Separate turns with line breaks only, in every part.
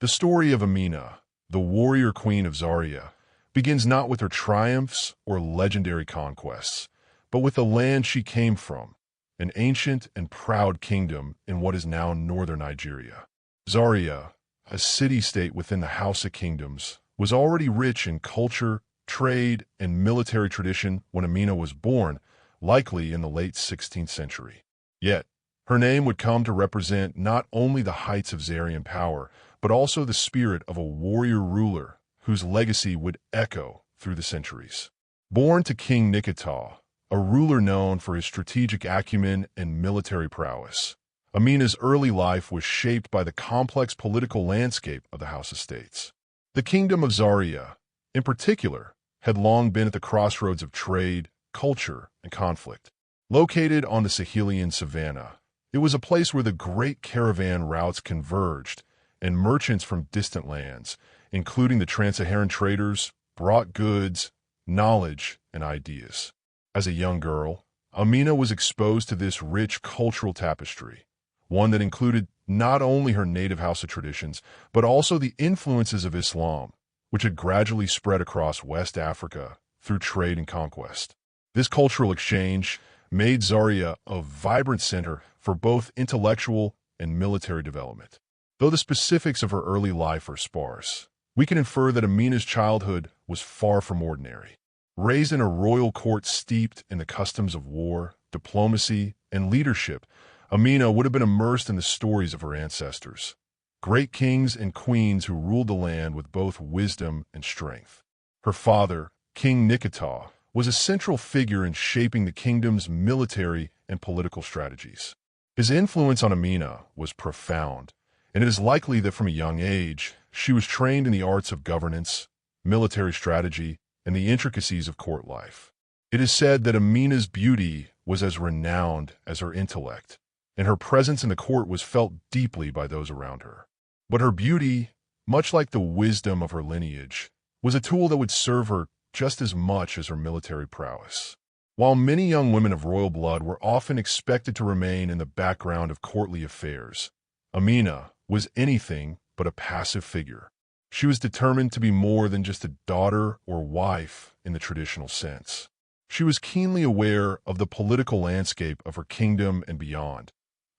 The story of Amina, the warrior queen of Zaria, begins not with her triumphs or legendary conquests, but with the land she came from, an ancient and proud kingdom in what is now northern Nigeria. Zaria, a city-state within the Hausa kingdoms, was already rich in culture, trade, and military tradition when Amina was born, likely in the late 16th century. Yet, her name would come to represent not only the heights of Zarian power, but also the spirit of a warrior ruler whose legacy would echo through the centuries. Born to King Nikita, a ruler known for his strategic acumen and military prowess, Amina's early life was shaped by the complex political landscape of the Hausa states. The kingdom of Zaria, in particular, had long been at the crossroads of trade, culture, and conflict. Located on the Sahelian savanna, it was a place where the great caravan routes converged, and merchants from distant lands, including the trans-Saharan traders, brought goods, knowledge, and ideas. As a young girl, Amina was exposed to this rich cultural tapestry, one that included not only her native Hausa traditions, but also the influences of Islam, which had gradually spread across West Africa through trade and conquest. This cultural exchange made Zaria a vibrant center for both intellectual and military development. Though the specifics of her early life are sparse, we can infer that Amina's childhood was far from ordinary. Raised in a royal court steeped in the customs of war, diplomacy, and leadership, Amina would have been immersed in the stories of her ancestors, great kings and queens who ruled the land with both wisdom and strength. Her father, King Nikita, was a central figure in shaping the kingdom's military and political strategies. His influence on Amina was profound, and it is likely that from a young age, she was trained in the arts of governance, military strategy, and the intricacies of court life. It is said that Amina's beauty was as renowned as her intellect, and her presence in the court was felt deeply by those around her. But her beauty, much like the wisdom of her lineage, was a tool that would serve her just as much as her military prowess. While many young women of royal blood were often expected to remain in the background of courtly affairs, Amina was anything but a passive figure. She was determined to be more than just a daughter or wife in the traditional sense. She was keenly aware of the political landscape of her kingdom and beyond,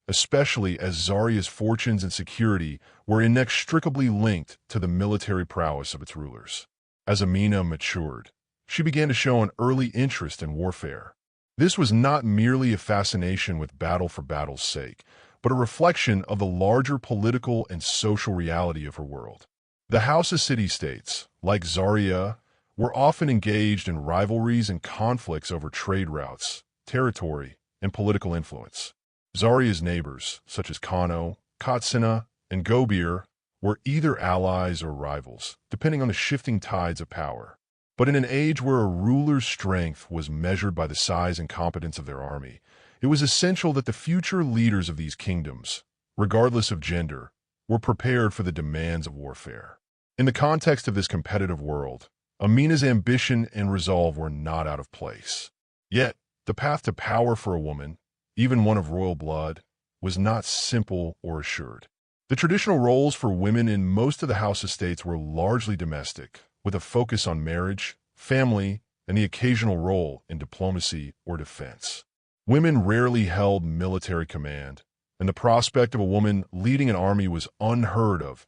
especially as Zaria's fortunes and security were inextricably linked to the military prowess of its rulers. As Amina matured, she began to show an early interest in warfare. This was not merely a fascination with battle for battle's sake, but a reflection of the larger political and social reality of her world. The Hausa city-states, like Zaria, were often engaged in rivalries and conflicts over trade routes, territory, and political influence. Zaria's neighbors, such as Kano, Katsina, and Gobir, were either allies or rivals, depending on the shifting tides of power. But in an age where a ruler's strength was measured by the size and competence of their army, it was essential that the future leaders of these kingdoms, regardless of gender, were prepared for the demands of warfare. In the context of this competitive world, Amina's ambition and resolve were not out of place. Yet, the path to power for a woman, even one of royal blood, was not simple or assured. The traditional roles for women in most of the Hausa states were largely domestic, with a focus on marriage, family, and the occasional role in diplomacy or defense. Women rarely held military command, and the prospect of a woman leading an army was unheard of,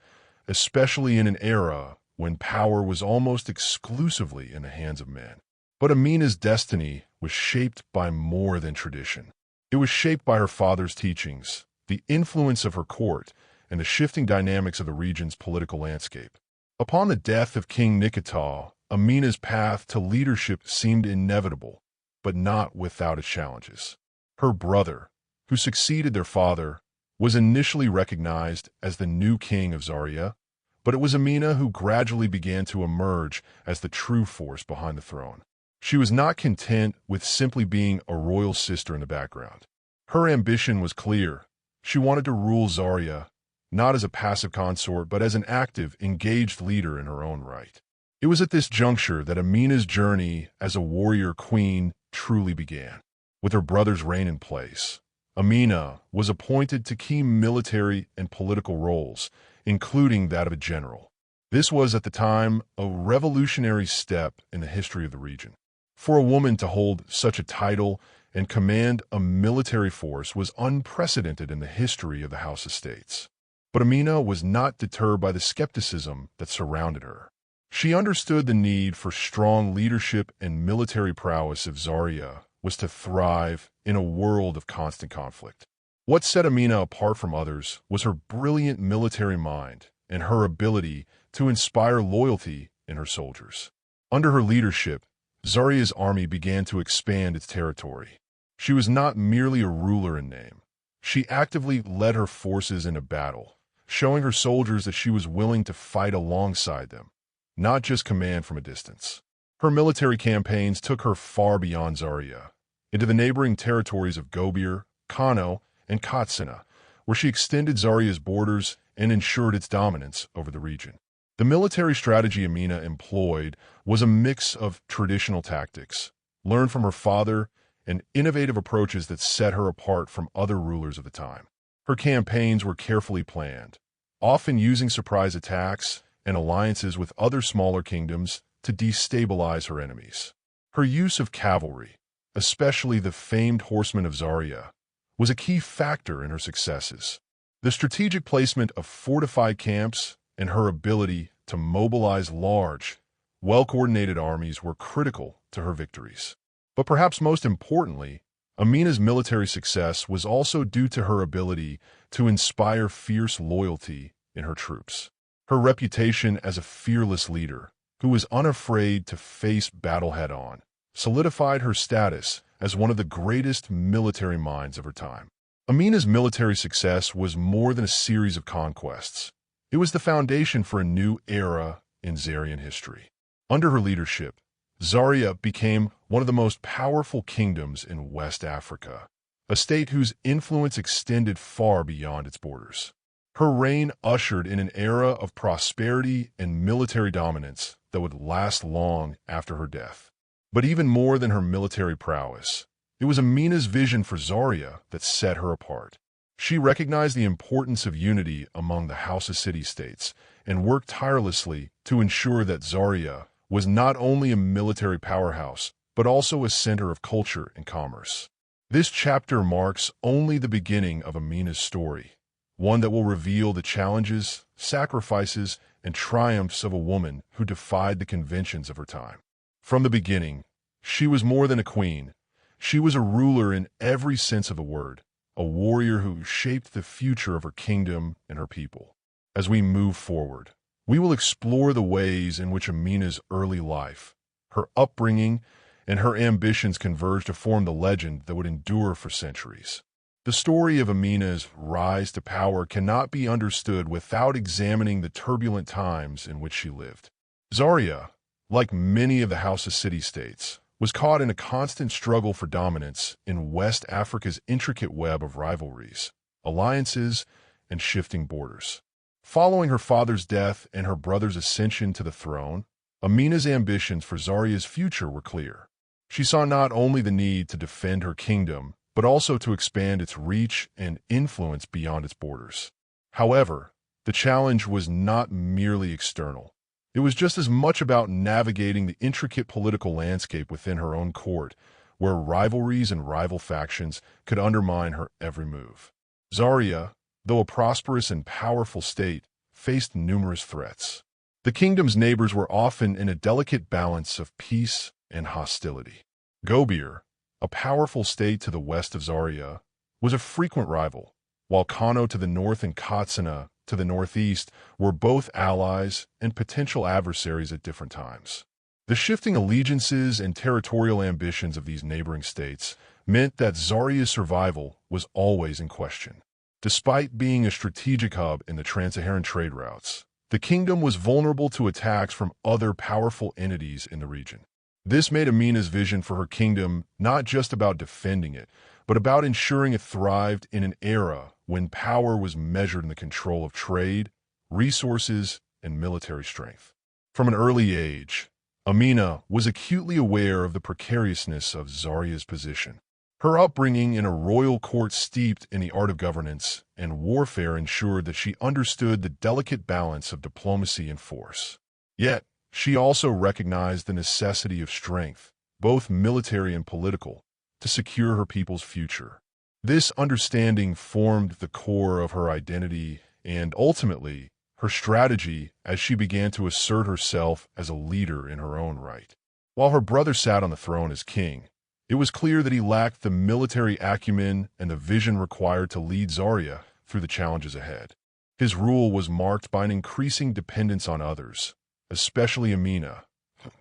especially in an era when power was almost exclusively in the hands of men. But Amina's destiny was shaped by more than tradition. It was shaped by her father's teachings, the influence of her court, and the shifting dynamics of the region's political landscape. Upon the death of King Nikita, Amina's path to leadership seemed inevitable, but not without its challenges. Her brother, who succeeded their father, was initially recognized as the new king of Zaria, but it was Amina who gradually began to emerge as the true force behind the throne. She was not content with simply being a royal sister in the background. Her ambition was clear. She wanted to rule Zaria, not as a passive consort, but as an active, engaged leader in her own right. It was at this juncture that Amina's journey as a warrior queen truly began. With her brother's reign in place, Amina was appointed to key military and political roles, including that of a general. This was, at the time, a revolutionary step in the history of the region. For a woman to hold such a title and command a military force was unprecedented in the history of the Hausa states. But Amina was not deterred by the skepticism that surrounded her. She understood the need for strong leadership and military prowess if Zaria was to thrive in a world of constant conflict. What set Amina apart from others was her brilliant military mind and her ability to inspire loyalty in her soldiers. Under her leadership, Zaria's army began to expand its territory. She was not merely a ruler in name. She actively led her forces into battle, showing her soldiers that she was willing to fight alongside them, not just command from a distance. Her military campaigns took her far beyond Zaria, into the neighboring territories of Gobir, Kano, and Katsina, where she extended Zaria's borders and ensured its dominance over the region. The military strategy Amina employed was a mix of traditional tactics, learned from her father, and innovative approaches that set her apart from other rulers of the time. Her campaigns were carefully planned, often using surprise attacks and alliances with other smaller kingdoms to destabilize her enemies. Her use of cavalry, especially the famed horsemen of Zaria, was a key factor in her successes. The strategic placement of fortified camps and her ability to mobilize large, well-coordinated armies were critical to her victories. But perhaps most importantly, Amina's military success was also due to her ability to inspire fierce loyalty in her troops. Her reputation as a fearless leader, who was unafraid to face battle head-on, solidified her status as one of the greatest military minds of her time. Amina's military success was more than a series of conquests. It was the foundation for a new era in Zarian history. Under her leadership, Zaria became one of the most powerful kingdoms in West Africa, a state whose influence extended far beyond its borders. Her reign ushered in an era of prosperity and military dominance that would last long after her death. But even more than her military prowess, it was Amina's vision for Zaria that set her apart. She recognized the importance of unity among the Hausa city-states and worked tirelessly to ensure that Zaria was not only a military powerhouse, but also a center of culture and commerce. This chapter marks only the beginning of Amina's story, one that will reveal the challenges, sacrifices, and triumphs of a woman who defied the conventions of her time. From the beginning, she was more than a queen. She was a ruler in every sense of the word, a warrior who shaped the future of her kingdom and her people. As we move forward, we will explore the ways in which Amina's early life, her upbringing, and her ambitions converged to form the legend that would endure for centuries. The story of Amina's rise to power cannot be understood without examining the turbulent times in which she lived. Zaria, like many of the Hausa city-states, was caught in a constant struggle for dominance in West Africa's intricate web of rivalries, alliances, and shifting borders. Following her father's death and her brother's ascension to the throne, Amina's ambitions for Zaria's future were clear. She saw not only the need to defend her kingdom, but also to expand its reach and influence beyond its borders. However, the challenge was not merely external. It was just as much about navigating the intricate political landscape within her own court, where rivalries and rival factions could undermine her every move. Zaria, though a prosperous and powerful state, faced numerous threats. The kingdom's neighbors were often in a delicate balance of peace and hostility. Gobir, a powerful state to the west of Zaria, was a frequent rival, while Kano to the north and Katsina to the northeast were both allies and potential adversaries at different times. The shifting allegiances and territorial ambitions of these neighboring states meant that Zaria's survival was always in question. Despite being a strategic hub in the trans-Saharan trade routes, the kingdom was vulnerable to attacks from other powerful entities in the region. This made Amina's vision for her kingdom not just about defending it, but about ensuring it thrived in an era when power was measured in the control of trade, resources, and military strength. From an early age, Amina was acutely aware of the precariousness of Zaria's position. Her upbringing in a royal court steeped in the art of governance and warfare ensured that she understood the delicate balance of diplomacy and force. Yet, she also recognized the necessity of strength, both military and political, to secure her people's future. This understanding formed the core of her identity and, ultimately, her strategy as she began to assert herself as a leader in her own right. While her brother sat on the throne as king, it was clear that he lacked the military acumen and the vision required to lead Zaria through the challenges ahead. His rule was marked by an increasing dependence on others, especially Amina,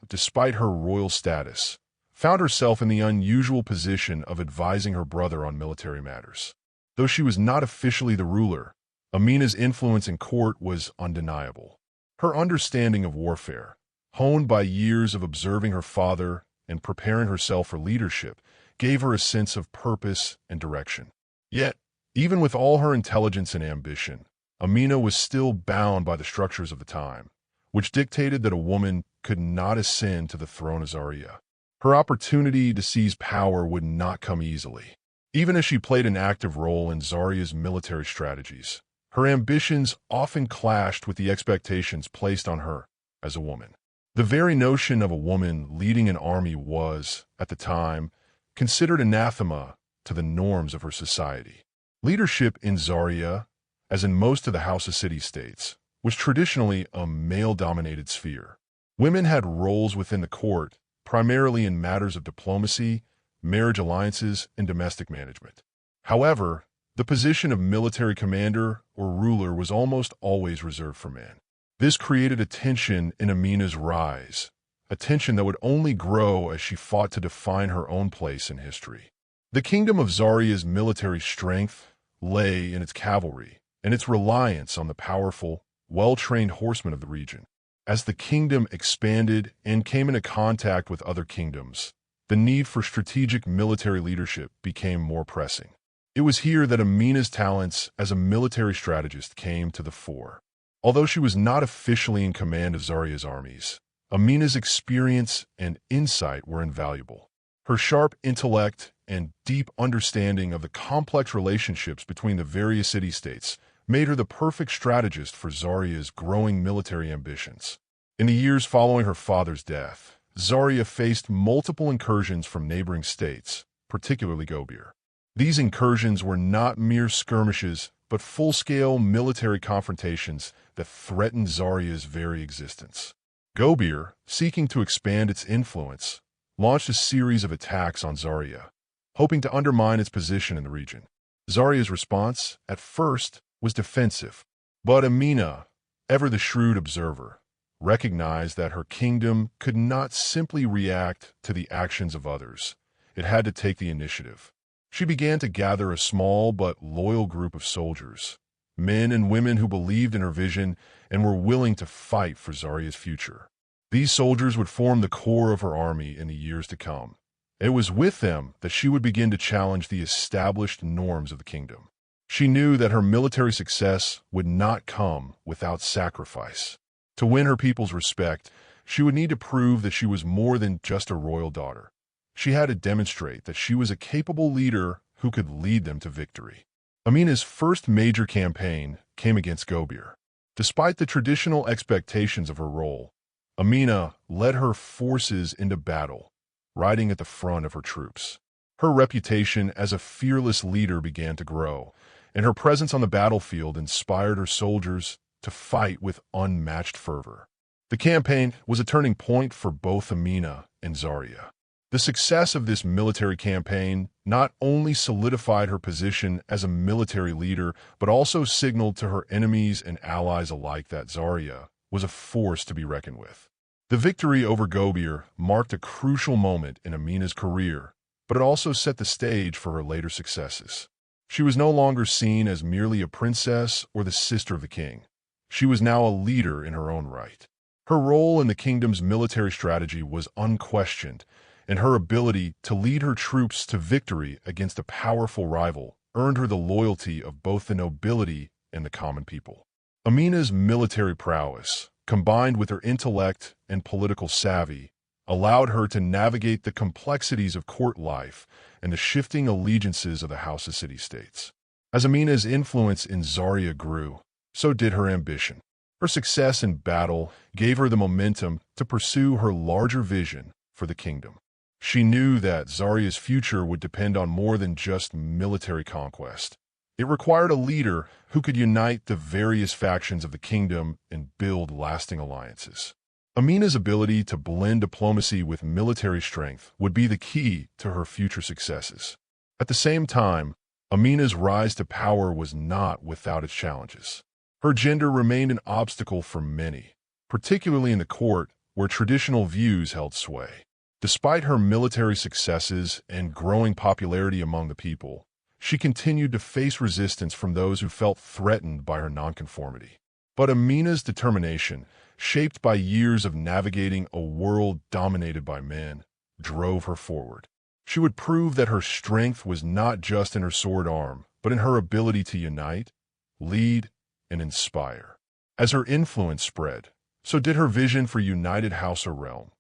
despite her royal status, found herself in the unusual position of advising her brother on military matters. Though she was not officially the ruler, Amina's influence in court was undeniable. Her understanding of warfare, honed by years of observing her father and preparing herself for leadership, gave her a sense of purpose and direction. Yet, even with all her intelligence and ambition, Amina was still bound by the structures of the time, which dictated that a woman could not ascend to the throne of Zaria. Her opportunity to seize power would not come easily. Even as she played an active role in Zaria's military strategies, her ambitions often clashed with the expectations placed on her as a woman. The very notion of a woman leading an army was, at the time, considered anathema to the norms of her society. Leadership in Zaria, as in most of the Hausa city-states, was traditionally a male-dominated sphere. Women had roles within the court, primarily in matters of diplomacy, marriage alliances, and domestic management. However, the position of military commander or ruler was almost always reserved for men. This created a tension in Amina's rise, a tension that would only grow as she fought to define her own place in history. The kingdom of Zaria's military strength lay in its cavalry and its reliance on the powerful, well-trained horsemen of the region. As the kingdom expanded and came into contact with other kingdoms, the need for strategic military leadership became more pressing. It was here that Amina's talents as a military strategist came to the fore. Although she was not officially in command of Zaria's armies, Amina's experience and insight were invaluable. Her sharp intellect and deep understanding of the complex relationships between the various city-states made her the perfect strategist for Zaria's growing military ambitions. In the years following her father's death, Zaria faced multiple incursions from neighboring states, particularly Gobir. These incursions were not mere skirmishes, but full-scale military confrontations that threatened Zaria's very existence. Gobir, seeking to expand its influence, launched a series of attacks on Zaria, hoping to undermine its position in the region. Zaria's response, at first, was defensive, but Amina, ever the shrewd observer, recognized that her kingdom could not simply react to the actions of others. It had to take the initiative. She began to gather a small but loyal group of soldiers, men and women who believed in her vision and were willing to fight for Zaria's future. These soldiers would form the core of her army in the years to come. It was with them that she would begin to challenge the established norms of the kingdom. She knew that her military success would not come without sacrifice. To win her people's respect, she would need to prove that she was more than just a royal daughter. She had to demonstrate that she was a capable leader who could lead them to victory. Amina's first major campaign came against Gobir. Despite the traditional expectations of her role, Amina led her forces into battle, riding at the front of her troops. Her reputation as a fearless leader began to grow, and her presence on the battlefield inspired her soldiers to fight with unmatched fervor. The campaign was a turning point for both Amina and Zaria. The success of this military campaign not only solidified her position as a military leader, but also signaled to her enemies and allies alike that Zaria was a force to be reckoned with. The victory over Gobir marked a crucial moment in Amina's career, but it also set the stage for her later successes. She was no longer seen as merely a princess or the sister of the king. She was now a leader in her own right. Her role in the kingdom's military strategy was unquestioned, and her ability to lead her troops to victory against a powerful rival earned her the loyalty of both the nobility and the common people. Amina's military prowess, combined with her intellect and political savvy, allowed her to navigate the complexities of court life and the shifting allegiances of the Hausa city-states. As Amina's influence in Zaria grew, so did her ambition. Her success in battle gave her the momentum to pursue her larger vision for the kingdom. She knew that Zaria's future would depend on more than just military conquest. It required a leader who could unite the various factions of the kingdom and build lasting alliances. Amina's ability to blend diplomacy with military strength would be the key to her future successes. At the same time, Amina's rise to power was not without its challenges. Her gender remained an obstacle for many, particularly in the court where traditional views held sway. Despite her military successes and growing popularity among the people, she continued to face resistance from those who felt threatened by her nonconformity. But Amina's determination, shaped by years of navigating a world dominated by men, drove her forward. She would prove that her strength was not just in her sword arm, but in her ability to unite, lead, and inspire. As her influence spread, so did her vision for united Hausa realm,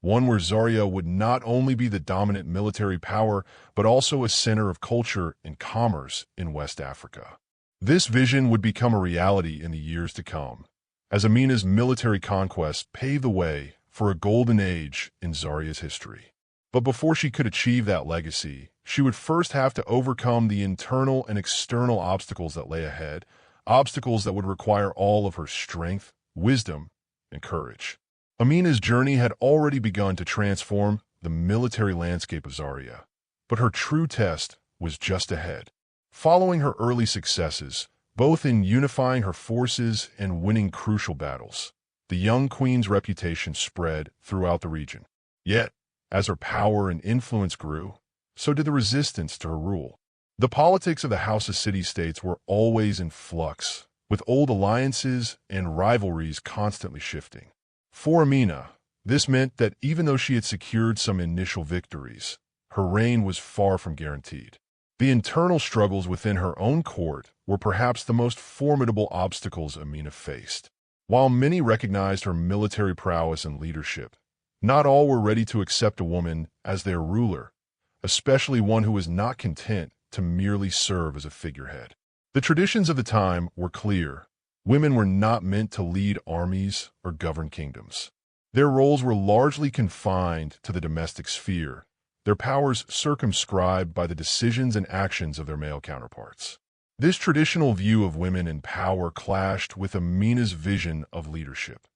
one where Zaria would not only be the dominant military power, but also a center of culture and commerce in West Africa. This vision would become a reality in the years to come, as Amina's military conquests paved the way for a golden age in Zaria's history. But before she could achieve that legacy, she would first have to overcome the internal and external obstacles that lay ahead, obstacles that would require all of her strength, wisdom, and courage. Amina's journey had already begun to transform the military landscape of Zaria, but her true test was just ahead. Following her early successes, both in unifying her forces and winning crucial battles, the young queen's reputation spread throughout the region. Yet, as her power and influence grew, so did the resistance to her rule. The politics of the Hausa city-states were always in flux, with old alliances and rivalries constantly shifting. For Amina, this meant that even though she had secured some initial victories, her reign was far from guaranteed. The internal struggles within her own court were perhaps the most formidable obstacles Amina faced. While many recognized her military prowess and leadership, not all were ready to accept a woman as their ruler, especially one who was not content to merely serve as a figurehead. The traditions of the time were clear. Women were not meant to lead armies or govern kingdoms. Their roles were largely confined to the domestic sphere, their powers circumscribed by the decisions and actions of their male counterparts. This traditional view of women in power clashed with Amina's vision of leadership,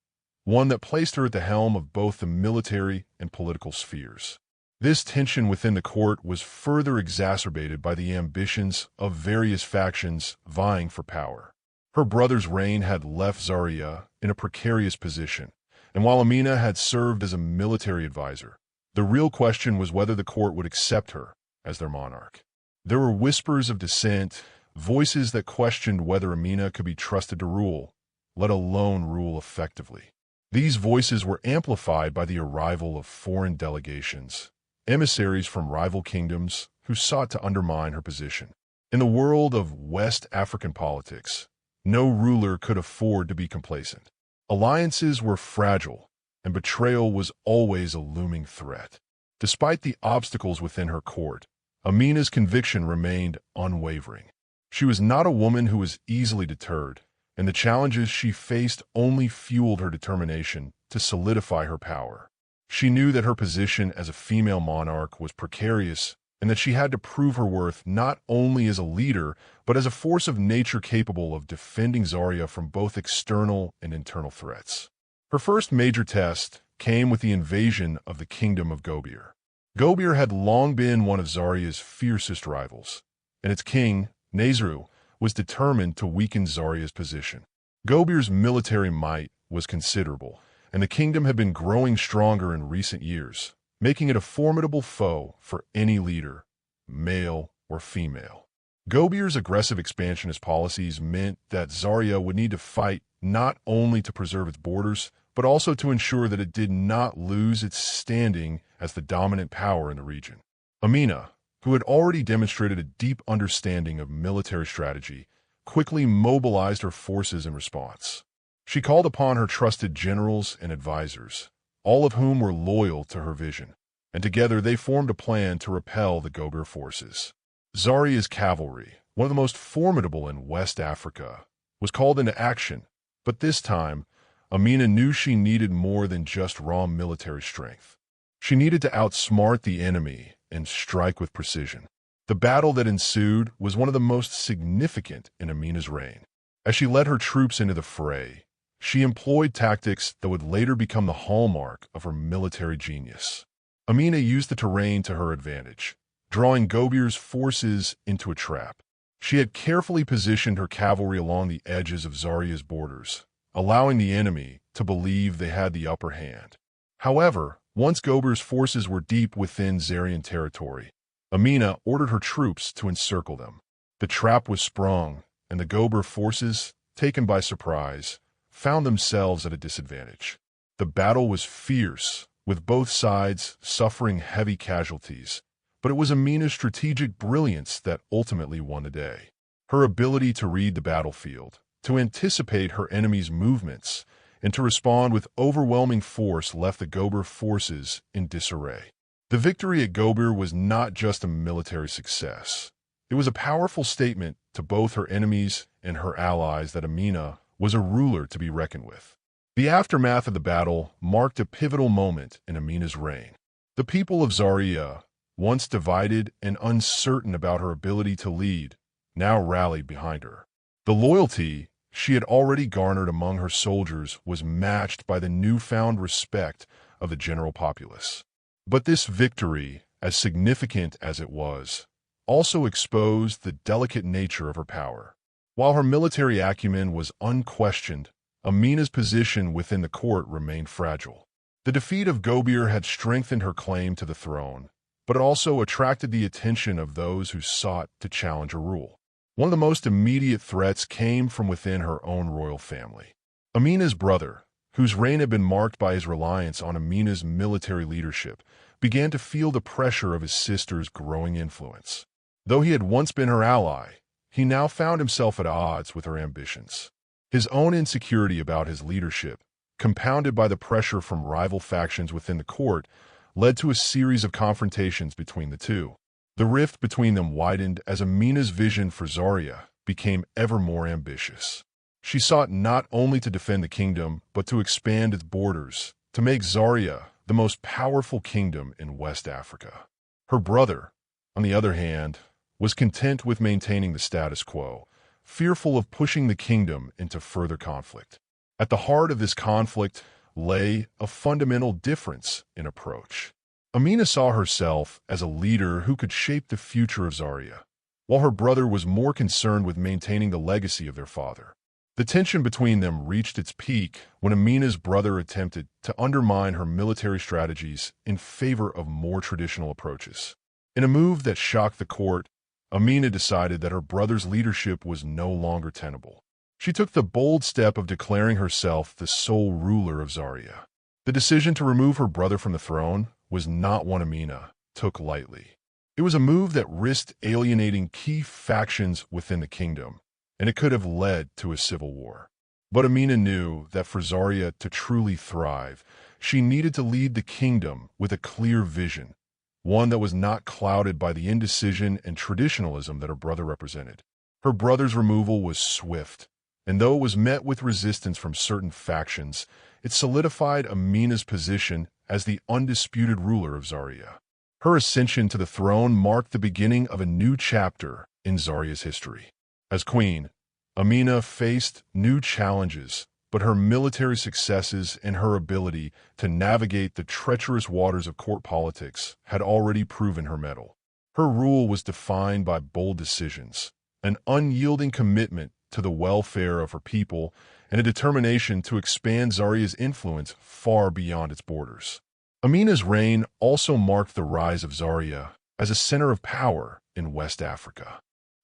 one that placed her at the helm of both the military and political spheres. This tension within the court was further exacerbated by the ambitions of various factions vying for power. Her brother's reign had left Zaria in a precarious position, and while Amina had served as a military advisor, the real question was whether the court would accept her as their monarch. There were whispers of dissent, voices that questioned whether Amina could be trusted to rule, let alone rule effectively. These voices were amplified by the arrival of foreign delegations, emissaries from rival kingdoms who sought to undermine her position. In the world of West African politics, no ruler could afford to be complacent. Alliances were fragile, and betrayal was always a looming threat. Despite the obstacles within her court, Amina's conviction remained unwavering. She was not a woman who was easily deterred, and the challenges she faced only fueled her determination to solidify her power. She knew that her position as a female monarch was precarious and that she had to prove her worth not only as a leader, but as a force of nature capable of defending Zaria from both external and internal threats. Her first major test came with the invasion of the kingdom of Gobir. Gobir had long been one of Zaria's fiercest rivals, and its king, Nasru, was determined to weaken Zaria's position. Gobir's military might was considerable, and the kingdom had been growing stronger in recent years, making it a formidable foe for any leader, male or female. Gobir's aggressive expansionist policies meant that Zaria would need to fight not only to preserve its borders, but also to ensure that it did not lose its standing as the dominant power in the region. Amina, who had already demonstrated a deep understanding of military strategy, quickly mobilized her forces in response. She called upon her trusted generals and advisors, all of whom were loyal to her vision, and together they formed a plan to repel the Gobir forces. Zaria's cavalry, one of the most formidable in West Africa, was called into action, but this time, Amina knew she needed more than just raw military strength. She needed to outsmart the enemy and strike with precision. The battle that ensued was one of the most significant in Amina's reign. As she led her troops into the fray, she employed tactics that would later become the hallmark of her military genius. Amina used the terrain to her advantage, drawing Gobir's forces into a trap. She had carefully positioned her cavalry along the edges of Zaria's borders, allowing the enemy to believe they had the upper hand. However, once Gobir's forces were deep within Zarian territory, Amina ordered her troops to encircle them. The trap was sprung, and the Gobir forces, taken by surprise, found themselves at a disadvantage. The battle was fierce, with both sides suffering heavy casualties, but it was Amina's strategic brilliance that ultimately won the day. Her ability to read the battlefield, to anticipate her enemy's movements, and to respond with overwhelming force left the Gobir forces in disarray. The victory at Gobir was not just a military success. It was a powerful statement to both her enemies and her allies that Amina was a ruler to be reckoned with. The aftermath of the battle marked a pivotal moment in Amina's reign. The people of Zaria, once divided and uncertain about her ability to lead, now rallied behind her. The loyalty she had already garnered among her soldiers was matched by the newfound respect of the general populace. But this victory, as significant as it was, also exposed the delicate nature of her power. While her military acumen was unquestioned, Amina's position within the court remained fragile. The defeat of Gobir had strengthened her claim to the throne, but it also attracted the attention of those who sought to challenge her rule. One of the most immediate threats came from within her own royal family. Amina's brother, whose reign had been marked by his reliance on Amina's military leadership, began to feel the pressure of his sister's growing influence. Though he had once been her ally, he now found himself at odds with her ambitions. His own insecurity about his leadership, compounded by the pressure from rival factions within the court, led to a series of confrontations between the two. The rift between them widened as Amina's vision for Zaria became ever more ambitious. She sought not only to defend the kingdom, but to expand its borders, to make Zaria the most powerful kingdom in West Africa. Her brother, on the other hand, was content with maintaining the status quo, fearful of pushing the kingdom into further conflict. At the heart of this conflict lay a fundamental difference in approach. Amina saw herself as a leader who could shape the future of Zaria, while her brother was more concerned with maintaining the legacy of their father. The tension between them reached its peak when Amina's brother attempted to undermine her military strategies in favor of more traditional approaches. In a move that shocked the court, Amina decided that her brother's leadership was no longer tenable. She took the bold step of declaring herself the sole ruler of Zaria. The decision to remove her brother from the throne was not one Amina took lightly. It was a move that risked alienating key factions within the kingdom, and it could have led to a civil war. But Amina knew that for Zaria to truly thrive, she needed to lead the kingdom with a clear vision, one that was not clouded by the indecision and traditionalism that her brother represented. Her brother's removal was swift, and though it was met with resistance from certain factions, it solidified Amina's position as the undisputed ruler of Zaria. Her ascension to the throne marked the beginning of a new chapter in Zaria's history. As queen, Amina faced new challenges, but her military successes and her ability to navigate the treacherous waters of court politics had already proven her mettle. Her rule was defined by bold decisions, an unyielding commitment to the welfare of her people, and a determination to expand Zaria's influence far beyond its borders. Amina's reign also marked the rise of Zaria as a center of power in West Africa.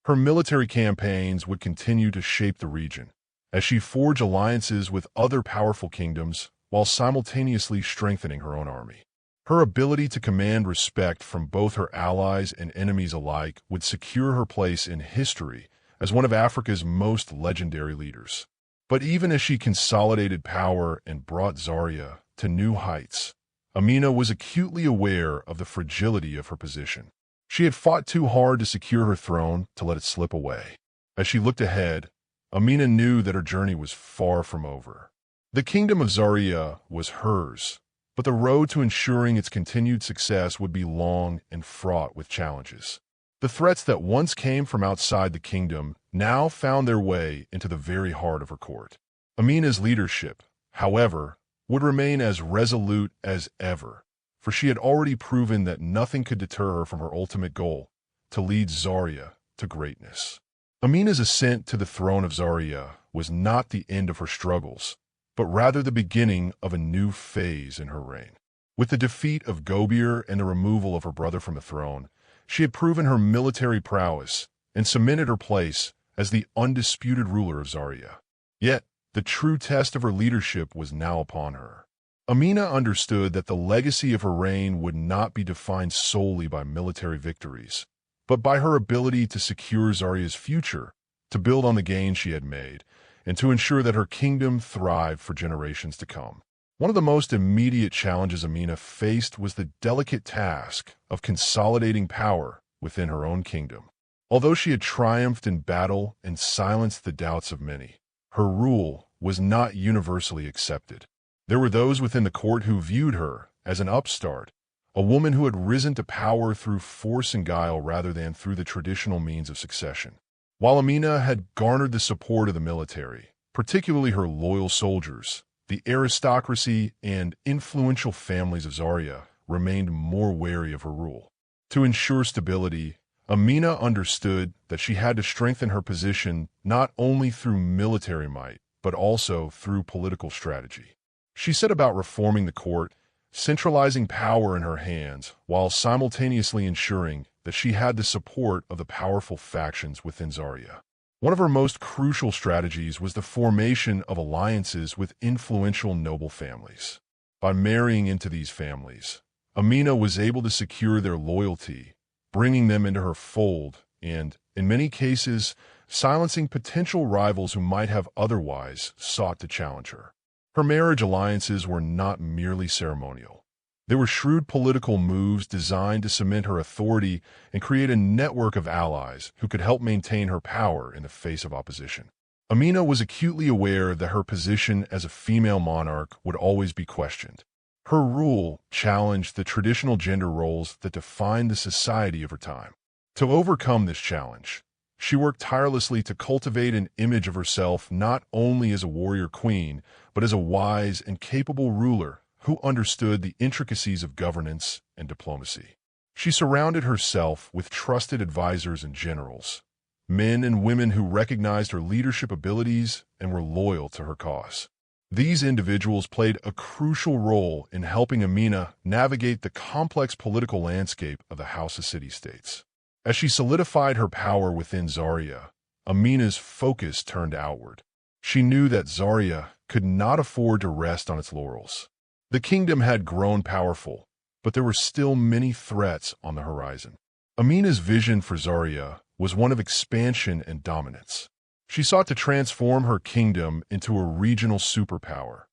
Her military campaigns would continue to shape the region, as she forged alliances with other powerful kingdoms while simultaneously strengthening her own army. Her ability to command respect from both her allies and enemies alike would secure her place in history as one of Africa's most legendary leaders. But even as she consolidated power and brought Zaria to new heights. Amina was acutely aware of the fragility of her position. She had fought too hard to secure her throne to let it slip away. As she looked ahead, Amina knew that her journey was far from over. The kingdom of Zaria was hers, but the road to ensuring its continued success would be long and fraught with challenges. The threats that once came from outside the kingdom now found their way into the very heart of her court. Amina's leadership, however, would remain as resolute as ever, for she had already proven that nothing could deter her from her ultimate goal, to lead Zaria to greatness. Amina's ascent to the throne of Zaria was not the end of her struggles, but rather the beginning of a new phase in her reign. With the defeat of Gobir and the removal of her brother from the throne, she had proven her military prowess and cemented her place as the undisputed ruler of Zaria. Yet, the true test of her leadership was now upon her. Amina understood that the legacy of her reign would not be defined solely by military victories, but by her ability to secure Zaria's future, to build on the gains she had made, and to ensure that her kingdom thrived for generations to come. One of the most immediate challenges Amina faced was the delicate task of consolidating power within her own kingdom. Although she had triumphed in battle and silenced the doubts of many, her rule was not universally accepted. There were those within the court who viewed her as an upstart, a woman who had risen to power through force and guile rather than through the traditional means of succession. While Amina had garnered the support of the military, particularly her loyal soldiers, the aristocracy and influential families of Zaria remained more wary of her rule. To ensure stability, Amina understood that she had to strengthen her position not only through military might, but also through political strategy. She set about reforming the court, centralizing power in her hands, while simultaneously ensuring that she had the support of the powerful factions within Zaria. One of her most crucial strategies was the formation of alliances with influential noble families. By marrying into these families, Amina was able to secure their loyalty, bringing them into her fold and, in many cases, silencing potential rivals who might have otherwise sought to challenge her. Her marriage alliances were not merely ceremonial. They were shrewd political moves designed to cement her authority and create a network of allies who could help maintain her power in the face of opposition. Amina was acutely aware that her position as a female monarch would always be questioned. Her rule challenged the traditional gender roles that defined the society of her time. To overcome this challenge, she worked tirelessly to cultivate an image of herself not only as a warrior queen, but as a wise and capable ruler who understood the intricacies of governance and diplomacy. She surrounded herself with trusted advisors and generals, men and women who recognized her leadership abilities and were loyal to her cause. These individuals played a crucial role in helping Amina navigate the complex political landscape of the Hausa city-states. As she solidified her power within Zaria, Amina's focus turned outward. She knew that Zaria could not afford to rest on its laurels. The kingdom had grown powerful, but there were still many threats on the horizon. Amina's vision for Zaria was one of expansion and dominance. She sought to transform her kingdom into a regional superpower,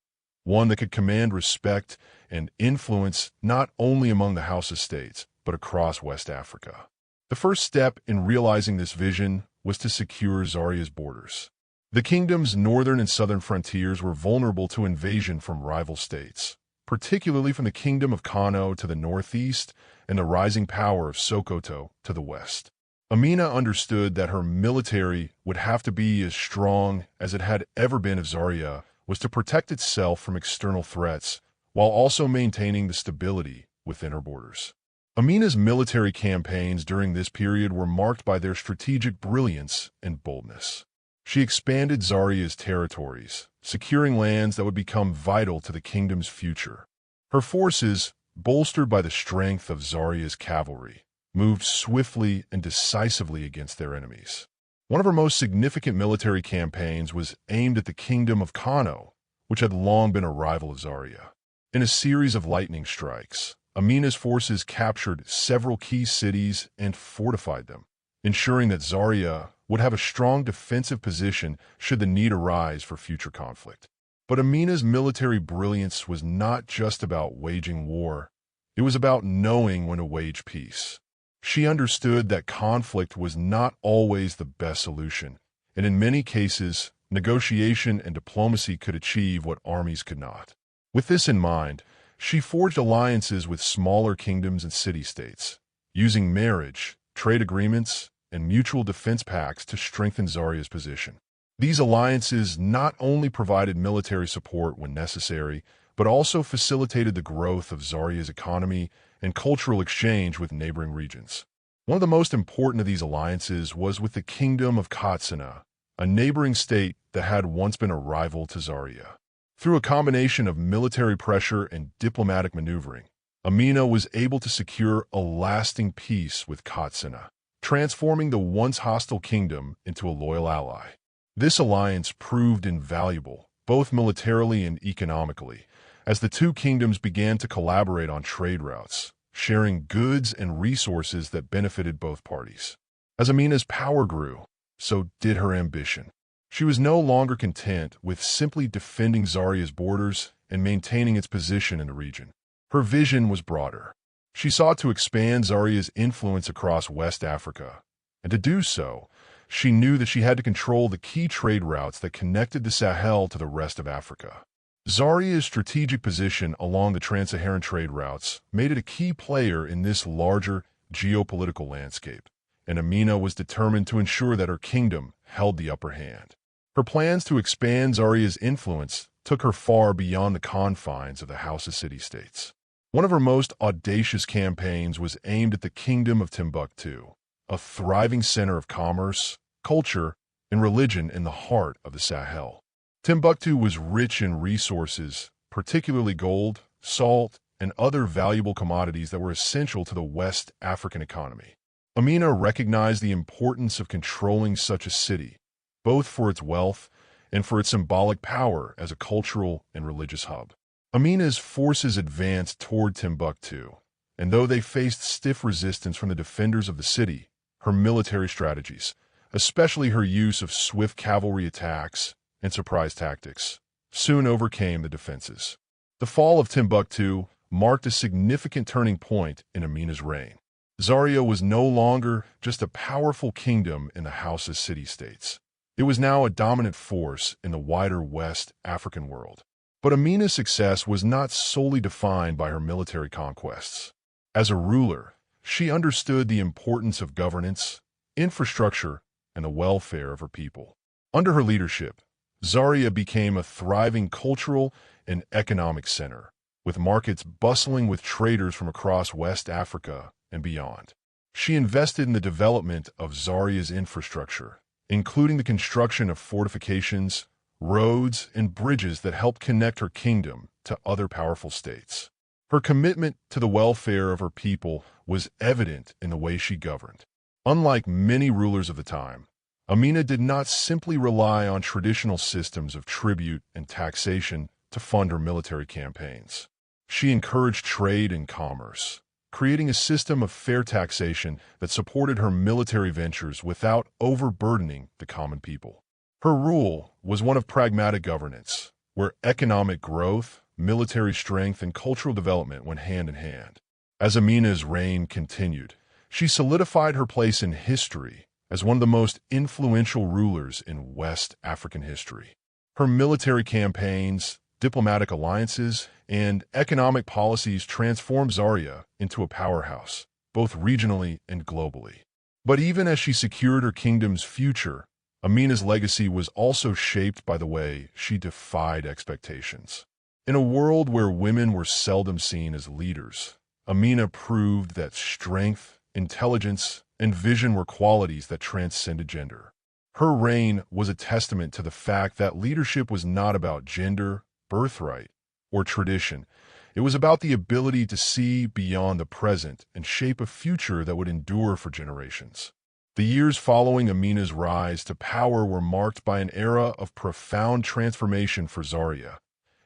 one that could command respect and influence not only among the Hausa states, but across West Africa. The first step in realizing this vision was to secure Zaria's borders. The kingdom's northern and southern frontiers were vulnerable to invasion from rival states, particularly from the kingdom of Kano to the northeast and the rising power of Sokoto to the west. Amina understood that her military would have to be as strong as it had ever been if Zaria was to protect itself from external threats, while also maintaining the stability within her borders. Amina's military campaigns during this period were marked by their strategic brilliance and boldness. She expanded Zaria's territories, securing lands that would become vital to the kingdom's future. Her forces, bolstered by the strength of Zaria's cavalry, moved swiftly and decisively against their enemies. One of her most significant military campaigns was aimed at the kingdom of Kano, which had long been a rival of Zaria. In a series of lightning strikes, Amina's forces captured several key cities and fortified them, ensuring that Zaria would have a strong defensive position should the need arise for future conflict. But Amina's military brilliance was not just about waging war. It was about knowing when to wage peace. She understood that conflict was not always the best solution, and in many cases, negotiation and diplomacy could achieve what armies could not. With this in mind, she forged alliances with smaller kingdoms and city-states, using marriage, trade agreements, and mutual defense pacts to strengthen Zaria's position. These alliances not only provided military support when necessary, but also facilitated the growth of Zaria's economy and cultural exchange with neighboring regions. One of the most important of these alliances was with the Kingdom of Katsina, a neighboring state that had once been a rival to Zaria. Through a combination of military pressure and diplomatic maneuvering, Amina was able to secure a lasting peace with Katsina, transforming the once hostile kingdom into a loyal ally. This alliance proved invaluable, both militarily and economically, as the two kingdoms began to collaborate on trade routes, sharing goods and resources that benefited both parties. As Amina's power grew, so did her ambition. She was no longer content with simply defending Zaria's borders and maintaining its position in the region. Her vision was broader. She sought to expand Zaria's influence across West Africa, and to do so, she knew that she had to control the key trade routes that connected the Sahel to the rest of Africa. Zaria's strategic position along the trans-Saharan trade routes made it a key player in this larger geopolitical landscape, and Amina was determined to ensure that her kingdom held the upper hand. Her plans to expand Zaria's influence took her far beyond the confines of the Hausa city-states. One of her most audacious campaigns was aimed at the Kingdom of Timbuktu, a thriving center of commerce, culture, and religion in the heart of the Sahel. Timbuktu was rich in resources, particularly gold, salt, and other valuable commodities that were essential to the West African economy. Amina recognized the importance of controlling such a city, both for its wealth and for its symbolic power as a cultural and religious hub. Amina's forces advanced toward Timbuktu, and though they faced stiff resistance from the defenders of the city, her military strategies, especially her use of swift cavalry attacks and surprise tactics, soon overcame the defenses. The fall of Timbuktu marked a significant turning point in Amina's reign. Zaria was no longer just a powerful kingdom in the Hausa city-states. It was now a dominant force in the wider West African world. But Amina's success was not solely defined by her military conquests. As a ruler, she understood the importance of governance, infrastructure, and the welfare of her people. Under her leadership, Zaria became a thriving cultural and economic center, with markets bustling with traders from across West Africa and beyond. She invested in the development of Zaria's infrastructure, including the construction of fortifications, roads, and bridges that helped connect her kingdom to other powerful states. Her commitment to the welfare of her people was evident in the way she governed. Unlike many rulers of the time, Amina did not simply rely on traditional systems of tribute and taxation to fund her military campaigns. She encouraged trade and commerce, creating a system of fair taxation that supported her military ventures without overburdening the common people. Her rule was one of pragmatic governance, where economic growth, military strength, and cultural development went hand in hand. As Amina's reign continued, she solidified her place in history as one of the most influential rulers in West African history. Her military campaigns, diplomatic alliances, and economic policies transformed Zaria into a powerhouse, both regionally and globally. But even as she secured her kingdom's future, Amina's legacy was also shaped by the way she defied expectations. In a world where women were seldom seen as leaders, Amina proved that strength, intelligence, and vision were qualities that transcended gender. Her reign was a testament to the fact that leadership was not about gender, birthright, or tradition. It was about the ability to see beyond the present and shape a future that would endure for generations. The years following Amina's rise to power were marked by an era of profound transformation for Zaria,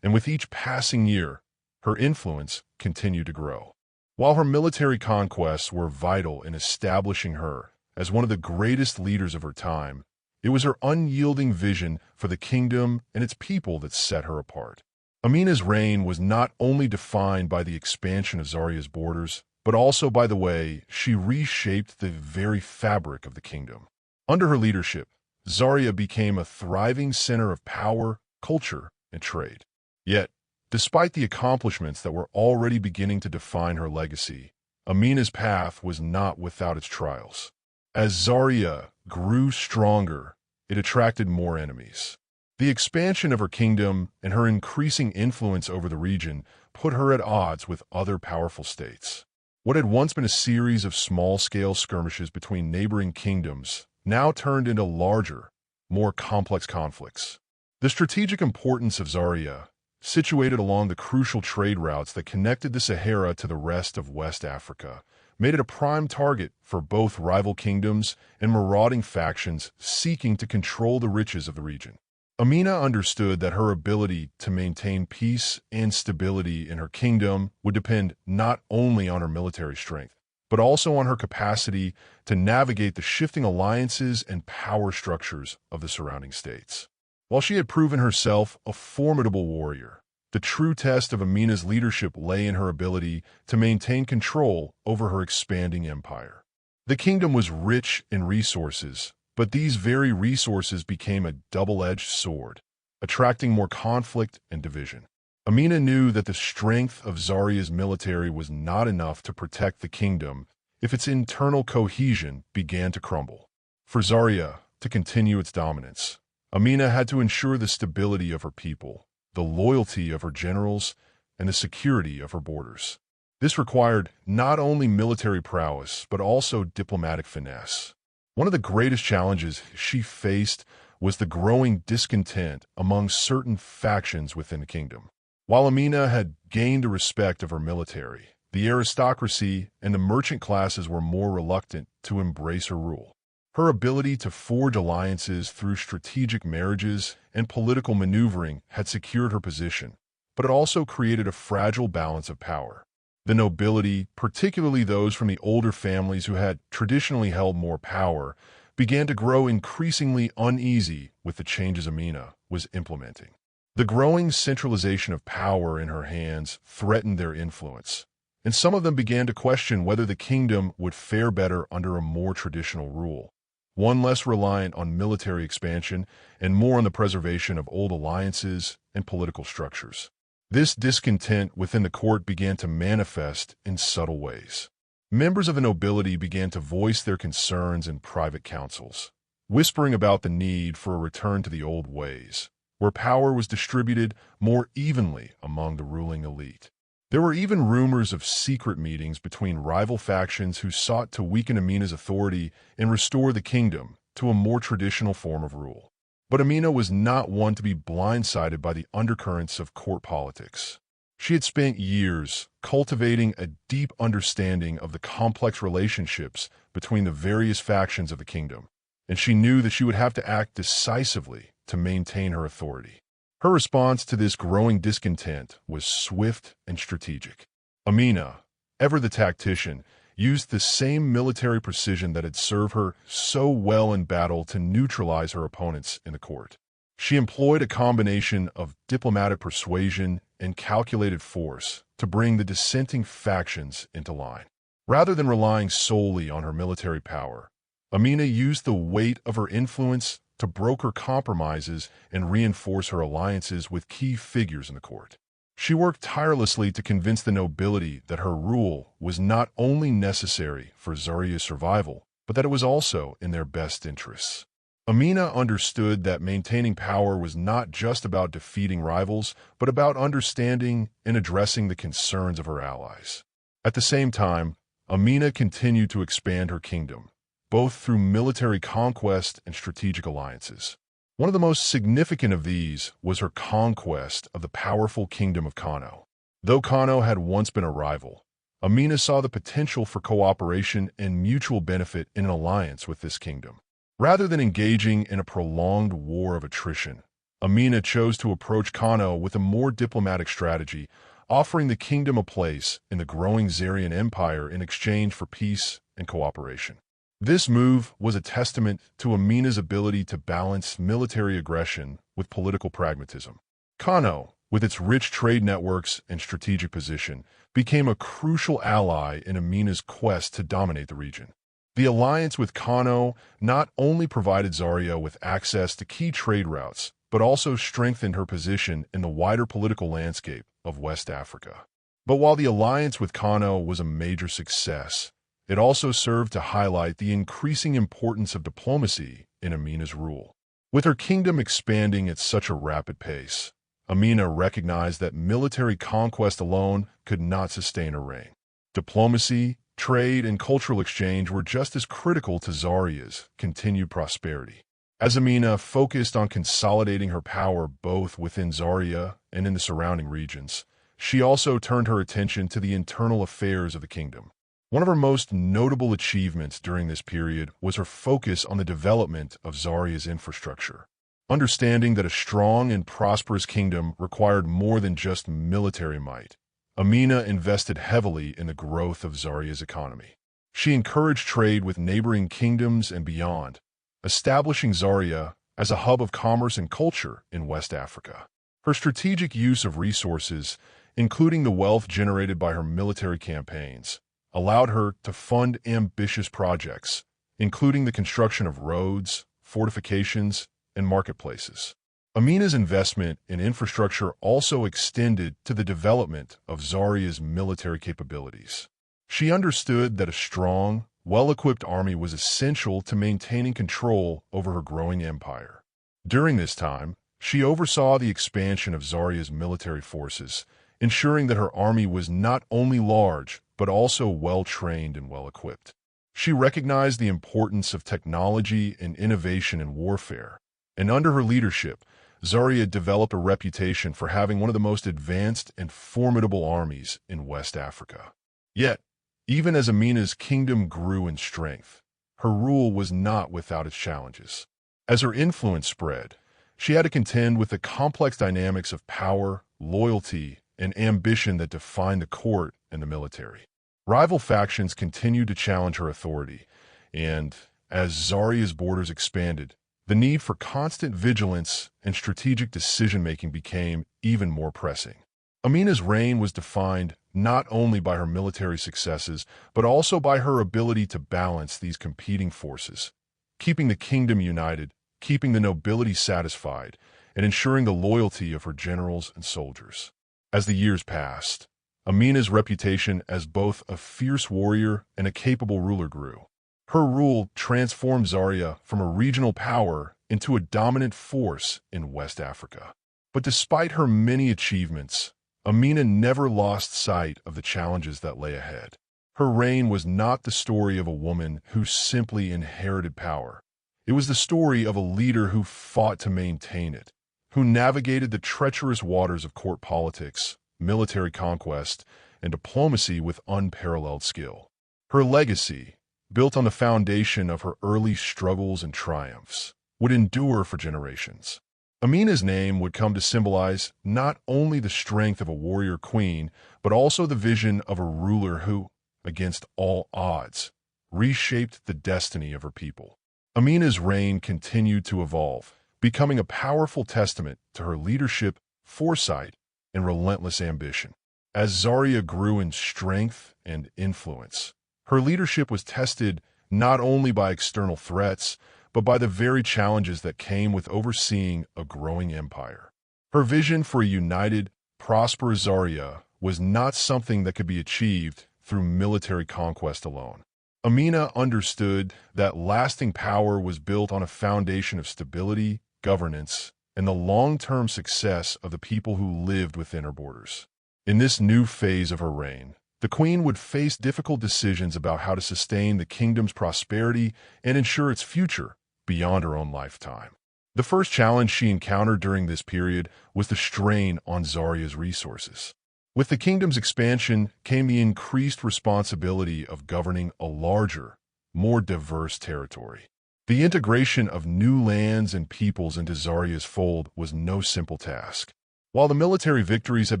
and with each passing year, her influence continued to grow. While her military conquests were vital in establishing her as one of the greatest leaders of her time, It was her unyielding vision for the kingdom and its people that set her apart. Amina's reign was not only defined by the expansion of Zaria's borders, but also by the way she reshaped the very fabric of the kingdom. Under her leadership, Zaria became a thriving center of power, culture, and trade. Yet, despite the accomplishments that were already beginning to define her legacy, Amina's path was not without its trials. As Zaria grew stronger, it attracted more enemies. The expansion of her kingdom and her increasing influence over the region put her at odds with other powerful states. What had once been a series of small-scale skirmishes between neighboring kingdoms now turned into larger, more complex conflicts. The strategic importance of Zaria, situated along the crucial trade routes that connected the Sahara to the rest of West Africa, made it a prime target for both rival kingdoms and marauding factions seeking to control the riches of the region. Amina understood that her ability to maintain peace and stability in her kingdom would depend not only on her military strength, but also on her capacity to navigate the shifting alliances and power structures of the surrounding states. While she had proven herself a formidable warrior, the true test of Amina's leadership lay in her ability to maintain control over her expanding empire. The kingdom was rich in resources, but these very resources became a double-edged sword, attracting more conflict and division. Amina knew that the strength of Zaria's military was not enough to protect the kingdom if its internal cohesion began to crumble. For Zaria to continue its dominance, Amina had to ensure the stability of her people, the loyalty of her generals, and the security of her borders. This required not only military prowess, but also diplomatic finesse. One of the greatest challenges she faced was the growing discontent among certain factions within the kingdom. While Amina had gained the respect of her military, the aristocracy and the merchant classes were more reluctant to embrace her rule. Her ability to forge alliances through strategic marriages and political maneuvering had secured her position, but it also created a fragile balance of power. The nobility, particularly those from the older families who had traditionally held more power, began to grow increasingly uneasy with the changes Amina was implementing. The growing centralization of power in her hands threatened their influence, and some of them began to question whether the kingdom would fare better under a more traditional rule, one less reliant on military expansion and more on the preservation of old alliances and political structures. This discontent within the court began to manifest in subtle ways. Members of the nobility began to voice their concerns in private councils, whispering about the need for a return to the old ways, where power was distributed more evenly among the ruling elite. There were even rumors of secret meetings between rival factions who sought to weaken Amina's authority and restore the kingdom to a more traditional form of rule. But Amina was not one to be blindsided by the undercurrents of court politics. She had spent years cultivating a deep understanding of the complex relationships between the various factions of the kingdom, and she knew that she would have to act decisively to maintain her authority. Her response to this growing discontent was swift and strategic. Amina, ever the tactician, used the same military precision that had served her so well in battle to neutralize her opponents in the court. She employed a combination of diplomatic persuasion and calculated force to bring the dissenting factions into line. Rather than relying solely on her military power, Amina used the weight of her influence to broker compromises and reinforce her alliances with key figures in the court. She worked tirelessly to convince the nobility that her rule was not only necessary for Zaria's survival, but that it was also in their best interests. Amina understood that maintaining power was not just about defeating rivals, but about understanding and addressing the concerns of her allies. At the same time, Amina continued to expand her kingdom, both through military conquest and strategic alliances. One of the most significant of these was her conquest of the powerful kingdom of Kano. Though Kano had once been a rival, Amina saw the potential for cooperation and mutual benefit in an alliance with this kingdom. Rather than engaging in a prolonged war of attrition, Amina chose to approach Kano with a more diplomatic strategy, offering the kingdom a place in the growing Zarian Empire in exchange for peace and cooperation. This move was a testament to Amina's ability to balance military aggression with political pragmatism. Kano, with its rich trade networks and strategic position, became a crucial ally in Amina's quest to dominate the region. The alliance with Kano not only provided Zaria with access to key trade routes, but also strengthened her position in the wider political landscape of West Africa. But while the alliance with Kano was a major success, it also served to highlight the increasing importance of diplomacy in Amina's rule. With her kingdom expanding at such a rapid pace, Amina recognized that military conquest alone could not sustain her reign. Diplomacy, trade, and cultural exchange were just as critical to Zaria's continued prosperity. As Amina focused on consolidating her power both within Zaria and in the surrounding regions, she also turned her attention to the internal affairs of the kingdom. One of her most notable achievements during this period was her focus on the development of Zaria's infrastructure. Understanding that a strong and prosperous kingdom required more than just military might, Amina invested heavily in the growth of Zaria's economy. She encouraged trade with neighboring kingdoms and beyond, establishing Zaria as a hub of commerce and culture in West Africa. Her strategic use of resources, including the wealth generated by her military campaigns, allowed her to fund ambitious projects, including the construction of roads, fortifications, and marketplaces. Amina's investment in infrastructure also extended to the development of Zaria's military capabilities. She understood that a strong, well-equipped army was essential to maintaining control over her growing empire. During this time, she oversaw the expansion of Zaria's military forces, ensuring that her army was not only large, but also well-trained and well-equipped. She recognized the importance of technology and innovation in warfare, and under her leadership, Zaria developed a reputation for having one of the most advanced and formidable armies in West Africa. Yet, even as Amina's kingdom grew in strength, her rule was not without its challenges. As her influence spread, she had to contend with the complex dynamics of power, loyalty, and ambition that defined the court and the military. Rival factions continued to challenge her authority, and as Zaria's borders expanded, the need for constant vigilance and strategic decision-making became even more pressing. Amina's reign was defined not only by her military successes, but also by her ability to balance these competing forces, keeping the kingdom united, keeping the nobility satisfied, and ensuring the loyalty of her generals and soldiers. As the years passed, Amina's reputation as both a fierce warrior and a capable ruler grew. Her rule transformed Zaria from a regional power into a dominant force in West Africa. But despite her many achievements, Amina never lost sight of the challenges that lay ahead. Her reign was not the story of a woman who simply inherited power. It was the story of a leader who fought to maintain it, who navigated the treacherous waters of court politics, military conquest, and diplomacy with unparalleled skill. Her legacy, built on the foundation of her early struggles and triumphs, would endure for generations. Amina's name would come to symbolize not only the strength of a warrior queen, but also the vision of a ruler who, against all odds, reshaped the destiny of her people. Amina's reign continued to evolve, becoming a powerful testament to her leadership, foresight, and relentless ambition. As Zaria grew in strength and influence, her leadership was tested not only by external threats, but by the very challenges that came with overseeing a growing empire. Her vision for a united, prosperous Zaria was not something that could be achieved through military conquest alone. Amina understood that lasting power was built on a foundation of stability, governance, and the long-term success of the people who lived within her borders. In this new phase of her reign, the queen would face difficult decisions about how to sustain the kingdom's prosperity and ensure its future beyond her own lifetime. The first challenge she encountered during this period was the strain on Zaria's resources. With the kingdom's expansion came the increased responsibility of governing a larger, more diverse territory. The integration of new lands and peoples into Zaria's fold was no simple task. While the military victories had